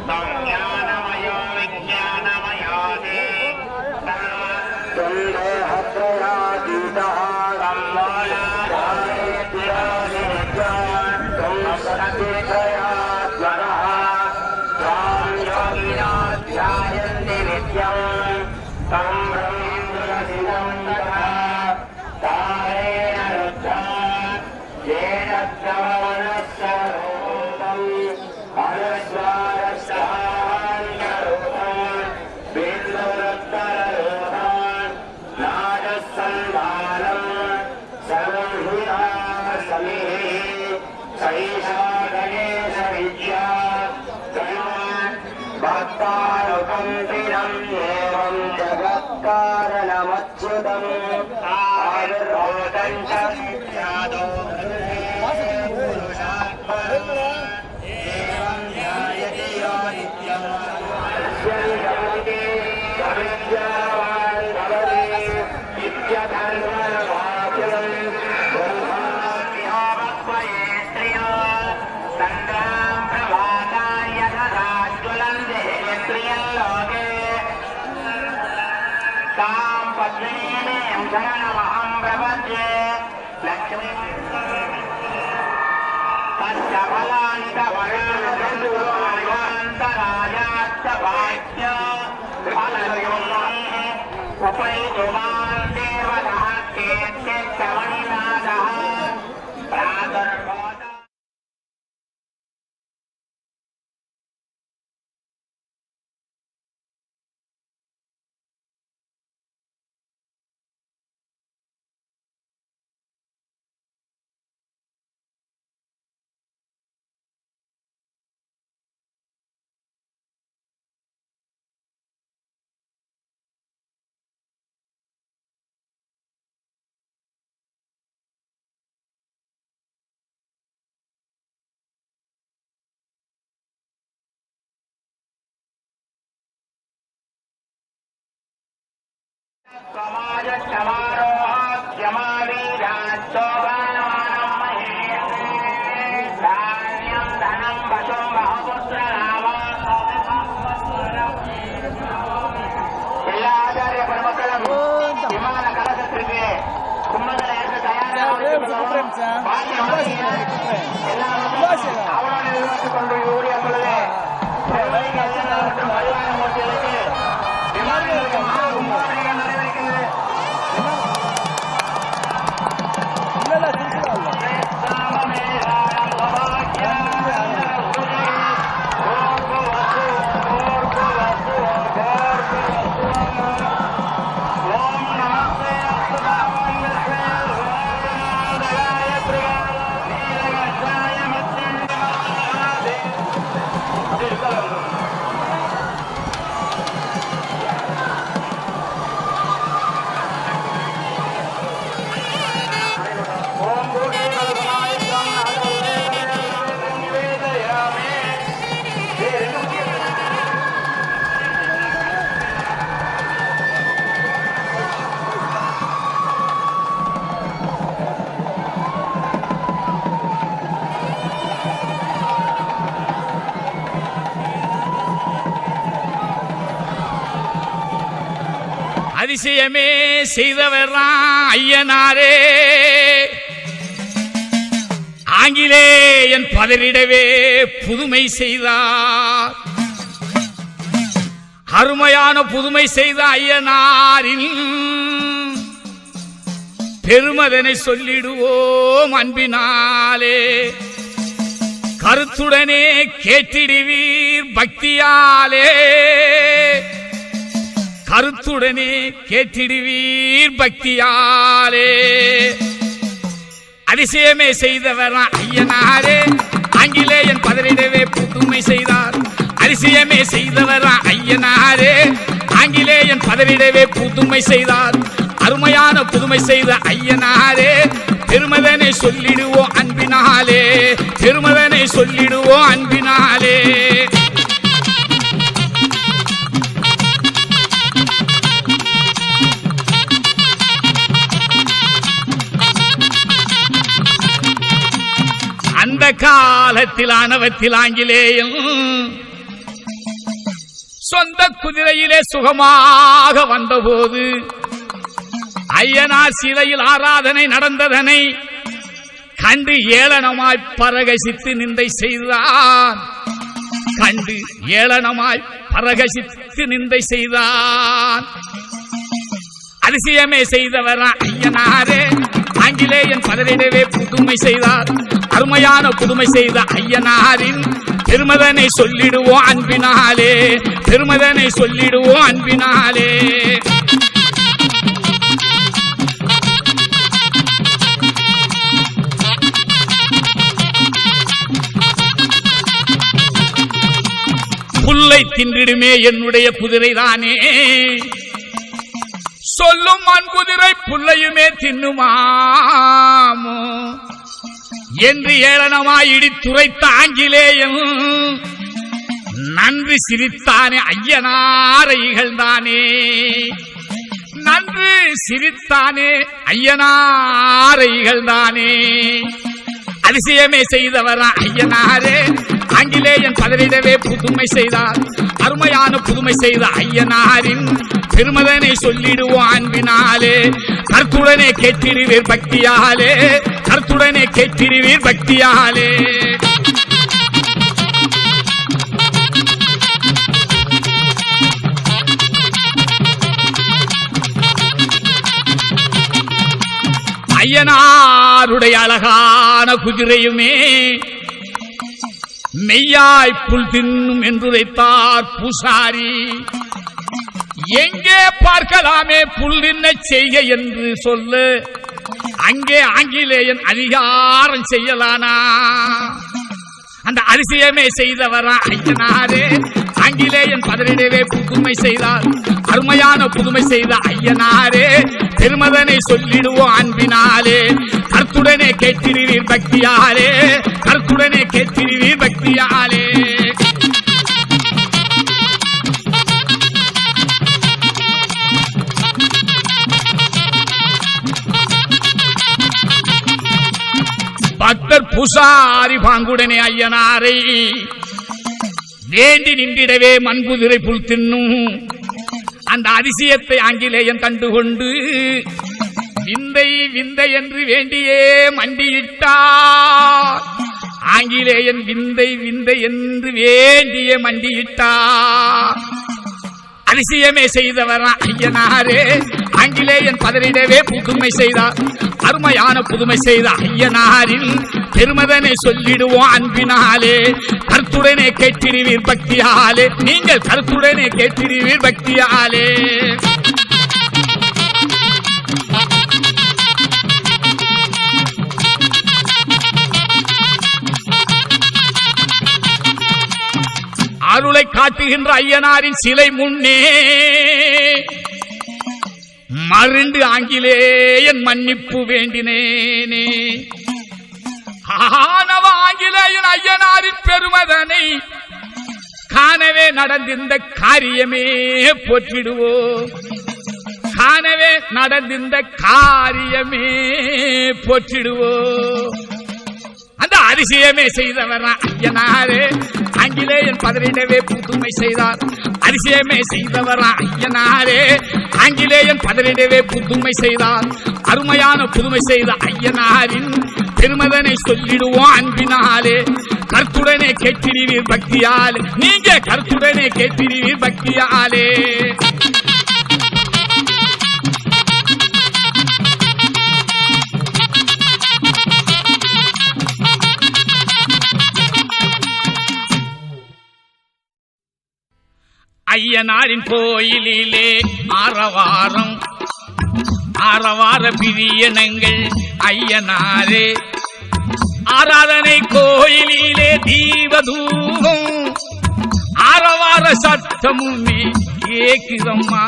त्वं ज्ञानमयो विज्ञानमयोऽसि जगत्कारणमच्युतम् आविर्भूतं च विख्यातो एवं ध्यायति यो नित्यम् अविद्यावान् भवति नित्यधर्मभाग्यम् ब्रह्मात्मये श्रियो सङ्ग्राम प्रभाताय तथा ज्वलन्ते श्रियल्लोके तां पत्नीं शरणमहं प्रपद्ये लक्ष्मी तस्य फलानि तवरान्तरायास्तभाग्य फलयोः उपैतु मां देवतः केत्यमणिनाथः प्रादुर्भूतः समाज समारोहाद्यमावीराजोगानमानं महे धान्यं धनं वशं எல்லா ஆச்சாரிய பெருமக்களும் விமான கலசத்திற்கு கும்பங்களை ஏற்க தயாராக அவரோடு நிறுவனத்துக் கொண்டு ஊழிய பொழுது மற்றும் பரிவார மூர்த்திகளுக்கு விமானங்களுக்கு கும்பாபிஷேகம் நடைபெறுகிறது. அதிசயமே செய்தவர்தான் ஐயனாரே, ஆங்கிலேயன் பதறிடவே புதுமை செய்தார். அருமையான புதுமை செய்த ஐயனாரின் பெருமதனை சொல்லிடுவோம் அன்பினாலே. கருத்துடனே கேட்டிடுவீர் பக்தியாலே, கருத்துடனே கேட்டிடுவீர் பக்தியாலே. அதிசயமே செய்தவர் ஐயனாரே, ஆங்கிலேயன் பதறிடவே புதுமை செய்தார். அதிசயமே செய்தவர் ஐயனாரே, ஆங்கிலேயன் பதறிடவே புதுமை செய்தார். அருமையான புதுமை செய்த ஐயனாரே பெருமதனை சொல்லிடுவோம் அன்பினாலே, பெருமதனை சொல்லிடுவோம் அன்பினாலே. அந்த காலத்தில் ஆணவத்தில் ஆங்கிலேயம் சொந்த குதிரையிலே சுகமாக வந்தபோது ஐயனார் சிலையில் ஆராதனை நடந்ததனை கண்டு ஏளனமாய் பரகசித்து நிந்தை செய்தான், கண்டு ஏளனமாய் பரகசித்து நிந்தை செய்தான். அதிசயமே செய்தவரா ஐயனாரே ஆங்கிலேயன் பதறிடவே புதுமை செய்தார். அருமையான புதுமை செய்த ஐயனாரின் பெருமதனை சொல்லிடுவோம் அன்பினாலே, பெருமதனை சொல்லிடுவோம் அன்பினாலே. புல்லை தின்றிடுமே என்னுடைய குதிரைதானே, சொல்லும் மண்குதிரை புல்லையுமே தின்னுமாமோ என்று ஏளனமாய் இடித்துரைத்த ஆங்கிலேயம் நன்றி சிரித்தானே ஐயனாரை இகழ்ந்தானே, நன்றி சிரித்தானே ஐயனாரை இகழ்ந்தானே. அதிசயமே செய்தவரா ஐயனாரே ஆங்கிலேயன் பதறிடவே புதுமை செய்தார். அருமையான புதுமை செய்த ஐயனாரின் பெருமதனை சொல்லிடுவோம் அன்பினாலே, கருத்துடனே கேட்டிருவீர் பக்தியாலே, கருத்துடனே கேட்டிருவீர் பக்தியாலே. ஐயனாருடைய அழகான குதிரையுமே மெய்யாய் புல் தின்னும் என்றுரைத்தார் பூசாரி. எங்கே பார்க்கலாமே புல் தின்ன செய்ய என்று சொல்ல, அங்கே ஆங்கிலேயன் அதிகாரம் செய்யலானா. அந்த அதிசயமே செய்தவரா ஐயனாரே ஆங்கிலேயன் பதறிடவே புதுமை செய்தார். அருமையான புதுமை செய்த ஐயனாரே பெருமதனை சொல்லிடுவோம் அன்பினாலே, கருத்துடனே கேட்டிருவீர் பக்தியாலே, கருத்துடனே கேட்டிருவீர் பக்தியாலே. பக்தர் பூசாரி பாங்குடனே ஐயனாரை வேண்டி நின்றிடவே மண்குதிரை புல் தின்னும். அந்த அதிசயத்தை ஆங்கிலேயன் கண்டுகொண்டு விந்தை விந்தை என்று வேண்டியே மண்டியிட்டார். ஆங்கிலேயன் விந்தை விந்தை என்று வேண்டியே மண்டியிட்டார். அதிசயமே செய்தவரா ஐயனாரே ஆங்கிலேயன் பதறிடவே புதுமை செய்தார். அருமையான புதுமை செய்த ஐயனாரின் பெருமதனை சொல்லிடுவோம் அன்பினாலே, கருத்துடனே கேட்டிருவீர் பக்தியாலே, நீங்கள் கருத்துடனே கேட்டிருவீர் பக்தியாலே. அருளை காட்டுகின்ற ஐயனாரின் சிலை முன்னே மருண்டு ஆங்கிலேயன் மன்னிப்பு வேண்டினேனே. ஆனவ ஆங்கிலேயன் ஐயனாரின் பெருமதனை காணவே நடந்திருந்த காரியமே போற்றிடுவோம், காணவே நடந்திருந்த காரியமே போற்றிடுவோம். அந்த அதிசயமே செய்தவரா ஐயனாரே ஆங்கிலேயன் பதறிடவே புதுமை செய்தார். அதிசயமே செய்தவரா ஐயனாரே ஆங்கிலேயன் பதறிடவே புதுமை செய்தார். அருமையான புதுமை செய்த ஐயனாரின் பெருமதனை சொல்லிடுவோம் அன்பினாலே, கருத்துடனே கேட்டிருவீர் பக்தியாலே, நீங்க கருத்துடனே கேட்டிருவீர் பக்தியாலே. ஐயனாரின் கோயிலிலே ஆரவாரம் ஆரவார பிரியனங்கள் ஐயனாரே, ஆராதனை கோயிலிலே தீபதூபம் ஆரவார சத்தமுமே கேக்குதம்மா.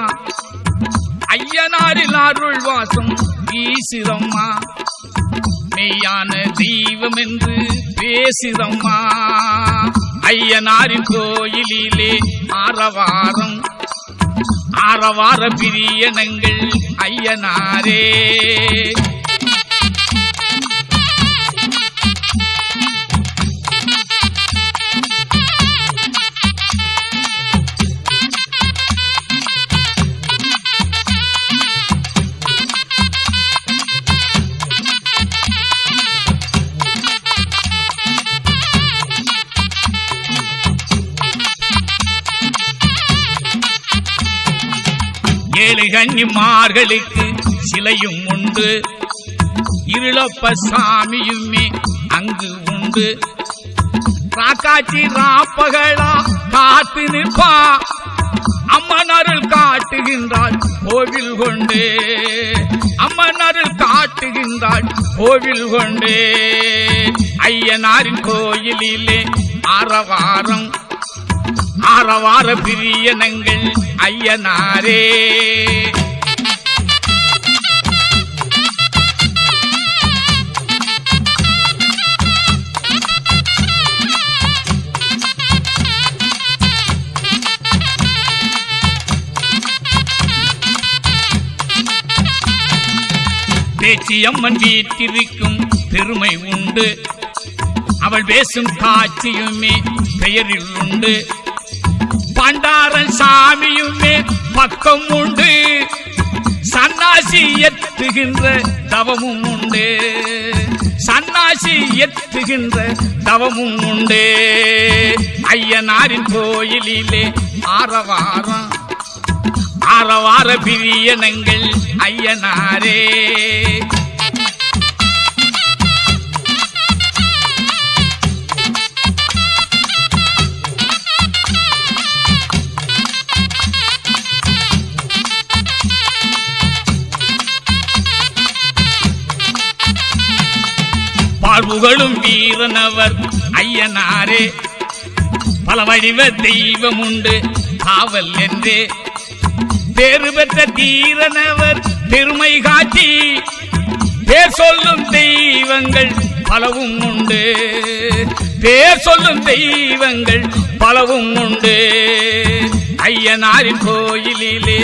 ஐயனாரின் அருள் வாசம் வீசுதம்மா மெய்யான தெய்வம் என்று பேசுதம்மா ஐயனாரின் கோயிலிலே ஆரவாரம் ஆரவார பிரியனங்கள் ஐயனாரே ஏழு கன்னிமார்களுக்கு சிலையும் உண்டு இருளப்ப சாமியுமே அங்கு உண்டு ராக்காட்சி ராப்பகலா காத்து நிற்பா அம்மன் அருள் காட்டுகின்றாள் கோவில் கொண்டு அம்மன் அருள் காட்டுகின்றாள் கோவில் கொண்டு ஐயனாரின் கோயிலிலே ஆரவாரம் ஆரவார பிரியனங்கள் ஐயனாரே பேச்சியம்மன் வீட்டிற்கும் பெருமை உண்டு அவள் பேசும் காட்சியுமே பெயரில் உண்டு பண்டாரன் சாமியுமே பக்கம் உண்டு சன்னாசி எத்துகின்ற தவமும் உண்டு சன்னாசி எத்துகின்ற தவமும் உண்டு ஐயனாரின் கோயிலிலே ஆரவாரம் ஆரவார பிரியனங்கள் ஐயனாரே வாழ்வுகளும் வீரனவர் ஐயனாரே பல வடிவ தெய்வம் உண்டு காவல் என்றே பேறு பெற்ற தீரனவர் பெருமை காட்டி பேர் சொல்லும் தெய்வங்கள் பலவும் உண்டு பேர் சொல்லும் தெய்வங்கள் பலவும் உண்டு ஐயனாரின் கோயிலிலே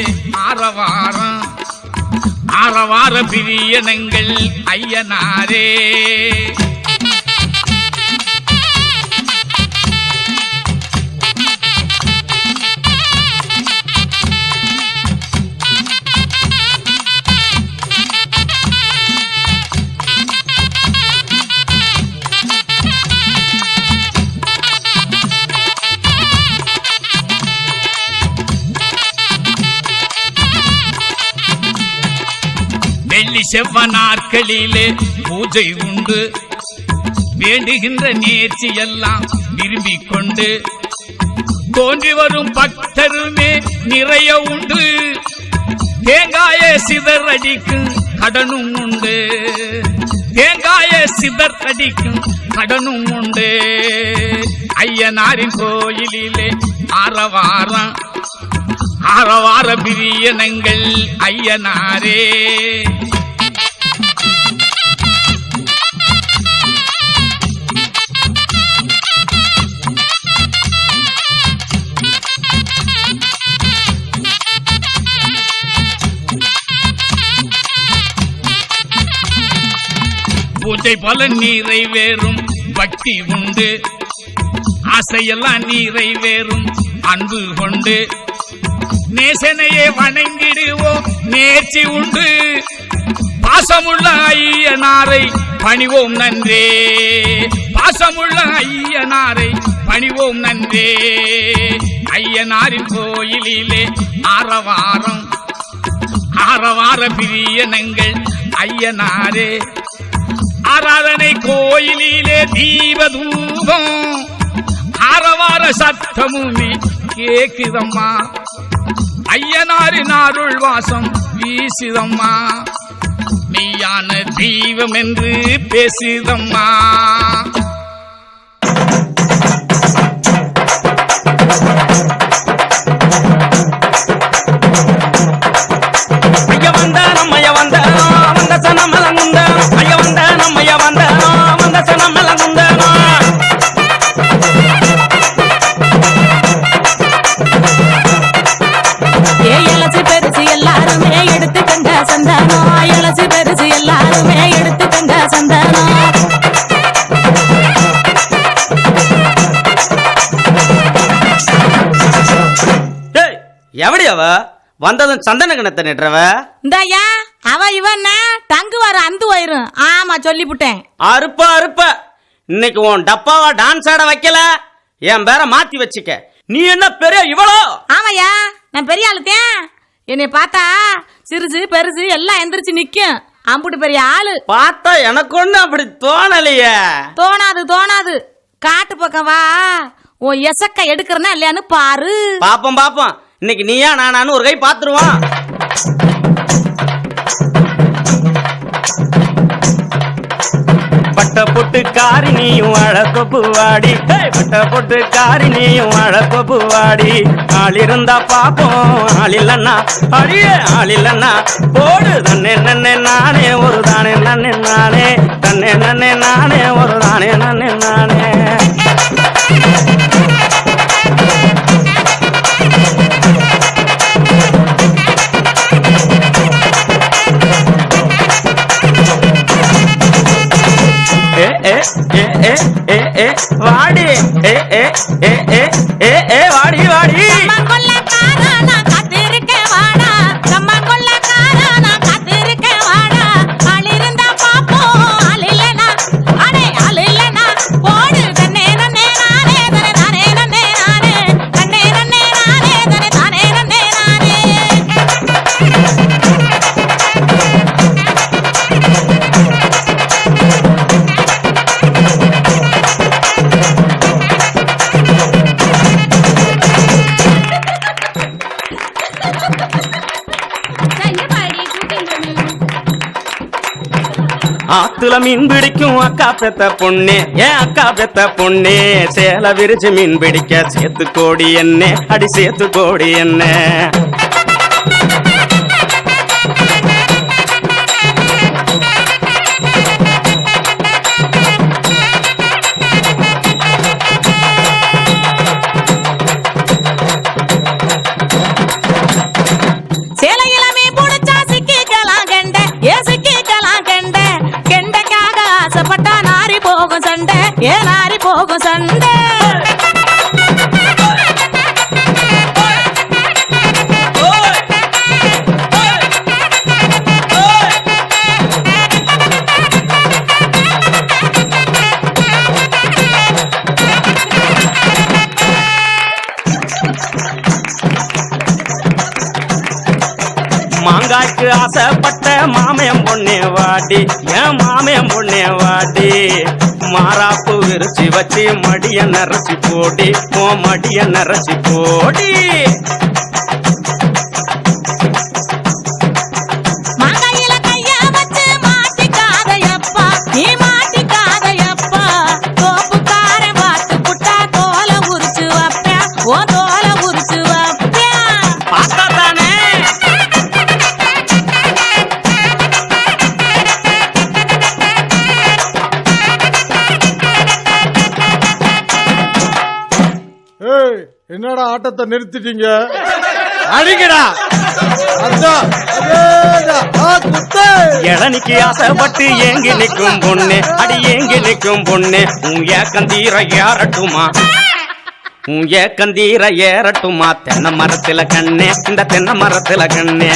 ஆரவாரம் ஆரவார பிரியனங்கள் ஐயனாரே வெள்ளி செவ்வ நாட்களிலே பூஜை உண்டு வேண்டுகின்ற நேர்ச்சி எல்லாம் விரும்பிக் கொண்டு தோன்றி வரும் பக்தருமே நிறைய உண்டு தேங்காய சிதர் அடிக்கும் கடனும் உண்டு தேங்காய சிதர் அடிக்கும் கடனும் உண்டு ஐயனாரின் கோயிலிலே ஆரவாரம் ஆரவார பிரியனங்கள் ஐயனாரே பூஜை பல நிறைவேறும் பக்தி உண்டு ஆசையெல்லாம் நிறைவேறும் அன்பு கொண்டு நேசனையே வணங்கிடுவோம் நேர்ச்சி உண்டு பாசமுள்ள ஐயனாரை பணிவோம் நன்றே பாசமுள்ள ஐயனாரை பணிவோம் நன்றே ஐயனாரின் கோயிலிலே ஆரவாரம் ஆரவார பிரியனங்கள் ஐயனாரே ஆராதனை கோயிலிலே தீபதூபம் ஆரவார சத்தமுமே கேக்குதம்மா ஐயனாரின் அருள் வாசம் வீசுதம்மா மெய்யான தெய்வம் என்று பேசுதம்மா வந்ததும் சந்தன கிணத்தை நெட்டுறவ இந்தாயா அவ இவன் டங்கு வர அந்து வயிரும். ஆமா சொல்லிவிட்டேன். அறுப்ப இன்னைக்கு உன் டப்பாவா டான்ஸ் ஆட வைக்கல, என் பேரை மாத்தி வச்சுக்க. நீ என்ன பெரிய இவ்வளோ? ஆமாயா நான் பெரிய ஆளுத்தேன். என்னை பார்த்தா சிறுசு பெருசு எல்லாம் எந்திரிச்சு நிக்கும். அம்புட்டு பெரிய ஆளு. பார்த்தா எனக்கு ஒண்ணு அப்படி தோணலையே. தோணாது. காட்டு பக்கம் வா, உன் எசக்க எடுக்கிறனா இல்லையான்னு பாரு. பாப்போம் இன்னைக்கு நீயா நானான்னு ஒரு கை பாத்துருவான். பட்ட பொட்டு காரி நீயும் அழகொப்பு வாடி, பட்ட பொட்டு காரி நீயும் அழகொப்பு வாடி. ஆள் இருந்தா பாப்போம், ஆள் இல்லன்னா அழியே, ஆள் இல்லன்னா போடு. தன்னே நன்னே நானே ஒரு தானே நன்னே நானே, தன்னே நன்னே நானே ஒரு தானே நன்னே நானே. வாடி வாடி வாடி ஆத்துல மீன் பிடிக்கும் அக்கா பெத்த பொண்ணு, ஏன் அக்கா பெத்த பொண்ணு. சேல விரிச்சு மீன் பிடிக்க சேத்து கோடி என்ன, அடி சேத்து கோடி என்ன. ஏனாரி போகும் சண்டை. மாங்காய்க்கு ஆசைப்பட்ட மாமயம் பொண்ணே வாடி, ஏன் மாமயம் பொண்ணே வாடி. மாறாப்பு விரிச்சு வச்சு மடிய நரைச்சி போடி, ஓ மடிய நரைச்சி போடி. மாங்காயில கைய வச்சு மாட்டிக்காதையப்பா, நீ மாட்டிக்காதையப்பா. தோப்புக்காரன் பார்த்து புட்டா தோலை உரிச்சு வைப்ப, ஓ தோலை உரிச்சு வைப்ப. பார்த்தா தானே என்னடா ஆட்டத்தை நிறுத்திட்டீங்க? அடிக்கடா. இளநிக்கு ஆசைப்பட்டு ஏங்கி நிற்கும் பொண்ணு, அடி ஏங்கி நிற்கும் பொண்ணு. உன் ஏக்கந்தீர ஏறட்டுமா, உன் ஏக்கந்தீர ஏறட்டுமா. தென்னை மரத்துல கண்ணே, இந்த தென்னை மரத்துல கண்ணே.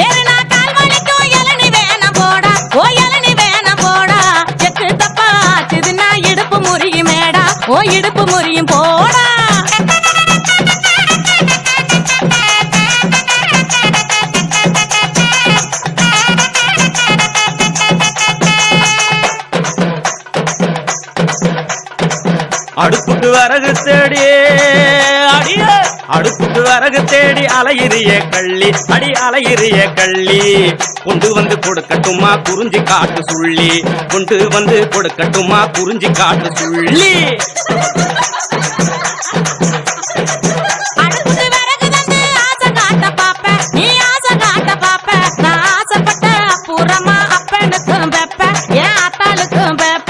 ஏறுனா கால் வலிக்கும் இளநி வேணாம் போடா, ஓ இளநி வேணாம் போடா. எக்கு தப்பா ஆச்சுதுன்னா இடுப்பு முறியும் மேடா, ஓ இடுப்பு முறியும் போடா. அடுப்புக்கு வரகு தேடி அடிய, அடுப்புக்கு வரகு தேடி அலையிறிய கள்ளி, அடி அலையிறிய கள்ளி. கொண்டு வந்து கொடுக்கட்டுமா குறிஞ்சி காட்டு சுள்ளி, கொண்டு வந்து கொடுக்கட்டுமா குறிஞ்சி காட்டு சுள்ளி. அடுப்புக்கு விறகு தந்து ஆசை காட்ட பாப்ப, நீ ஆசை காட்ட பாப்ப. நான் ஆசைப்பட்ட அப்புறமா அப்பனுக்கும் வெப்ப, என் அத்தாளுக்கும் வெப்ப.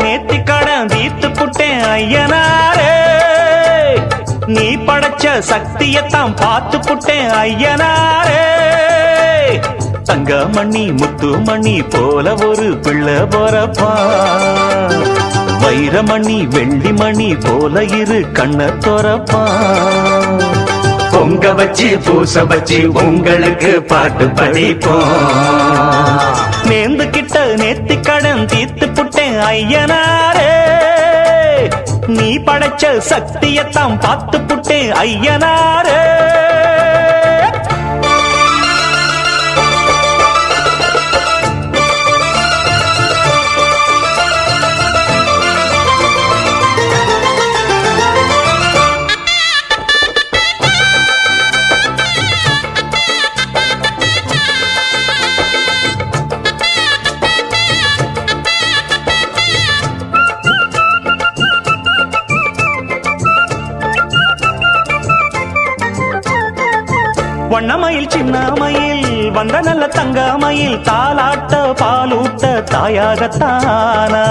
நேத்தி கடன் தீத்து புட்டேன் ஐயனாரே நீ படைச்ச சக்தியத்தான் பார்த்து புட்டேன் ஐயனாரே தங்கமணி முத்துமணி போல ஒரு பிள்ளை போறப்பா வைரமணி வெள்ளிமணி போல இரு கண்ண தோறப்பா பொங்க வச்சு பூச வச்சு உங்களுக்கு பாட்டு படிப்போம் நேர்ந்து கிட்ட நேத்தி கடன் தீத்து புட்டேன் ஐயனாரே நீ படைச்ச சக்தியத்தான் பார்த்து புட்டேன் ஐயனாரே வண்ணமயில் சின்னமயில் வந்த நல்ல தங்கமயில் தாலாட்ட பாலூட்ட தாயாகத்தானா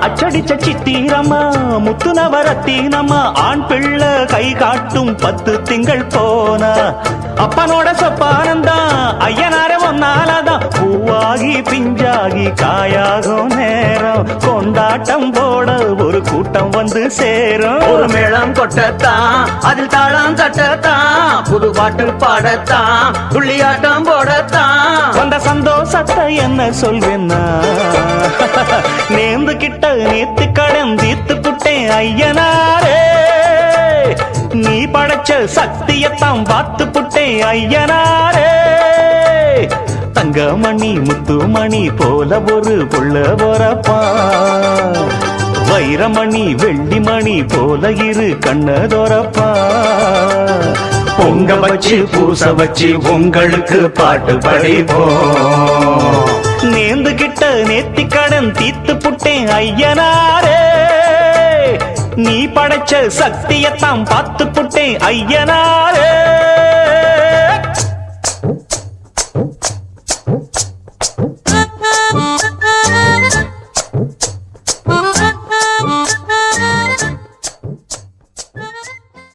அச்சடிச்ச சித்திரம்மா முத்து நவரத்தினம்மா ஆண் பிள்ளை கை காட்டும் 10 திங்கள் போனா அப்பனோட சொப்பானந்தான் ஐயனார ஒன்னாலதான் பூவாகி பிஞ்சாகி காயாகும் நேரம் கொண்டாட்டம் போட ஒரு கூட்டம் வந்து சேரும் ஒரு மேளம் கொட்டத்தான் அதில் தாளம் தட்டத்தான் புது பாட்டு பாடத்தான் துள்ளியாட்டம் போடத்தான் வந்த சந்தோஷத்தை என்ன சொல்வேன்னா நேர்ந்து கிட்ட நேத்து கடன் தீத்து புட்டேன் ஐயனாரே நீ படைச்ச சக்தியத்தான் பார்த்து புட்டேன் ஐயனாரே தங்கமணி முத்துமணி போல ஒரு புள்ள போறப்பா வைரமணி வெள்ளிமணி போல இரு கண்ணதோரப்பா பொங்க வச்சு பூச வச்சு உங்களுக்கு பாட்டு படிப்போம் நேர்ந்து கிட்ட நேத்தி கடன் தீத்து புட்டேன் ஐயனாரே நீ படைச்ச சக்தியத்தான் பார்த்து புட்டேன் ஐயனாரே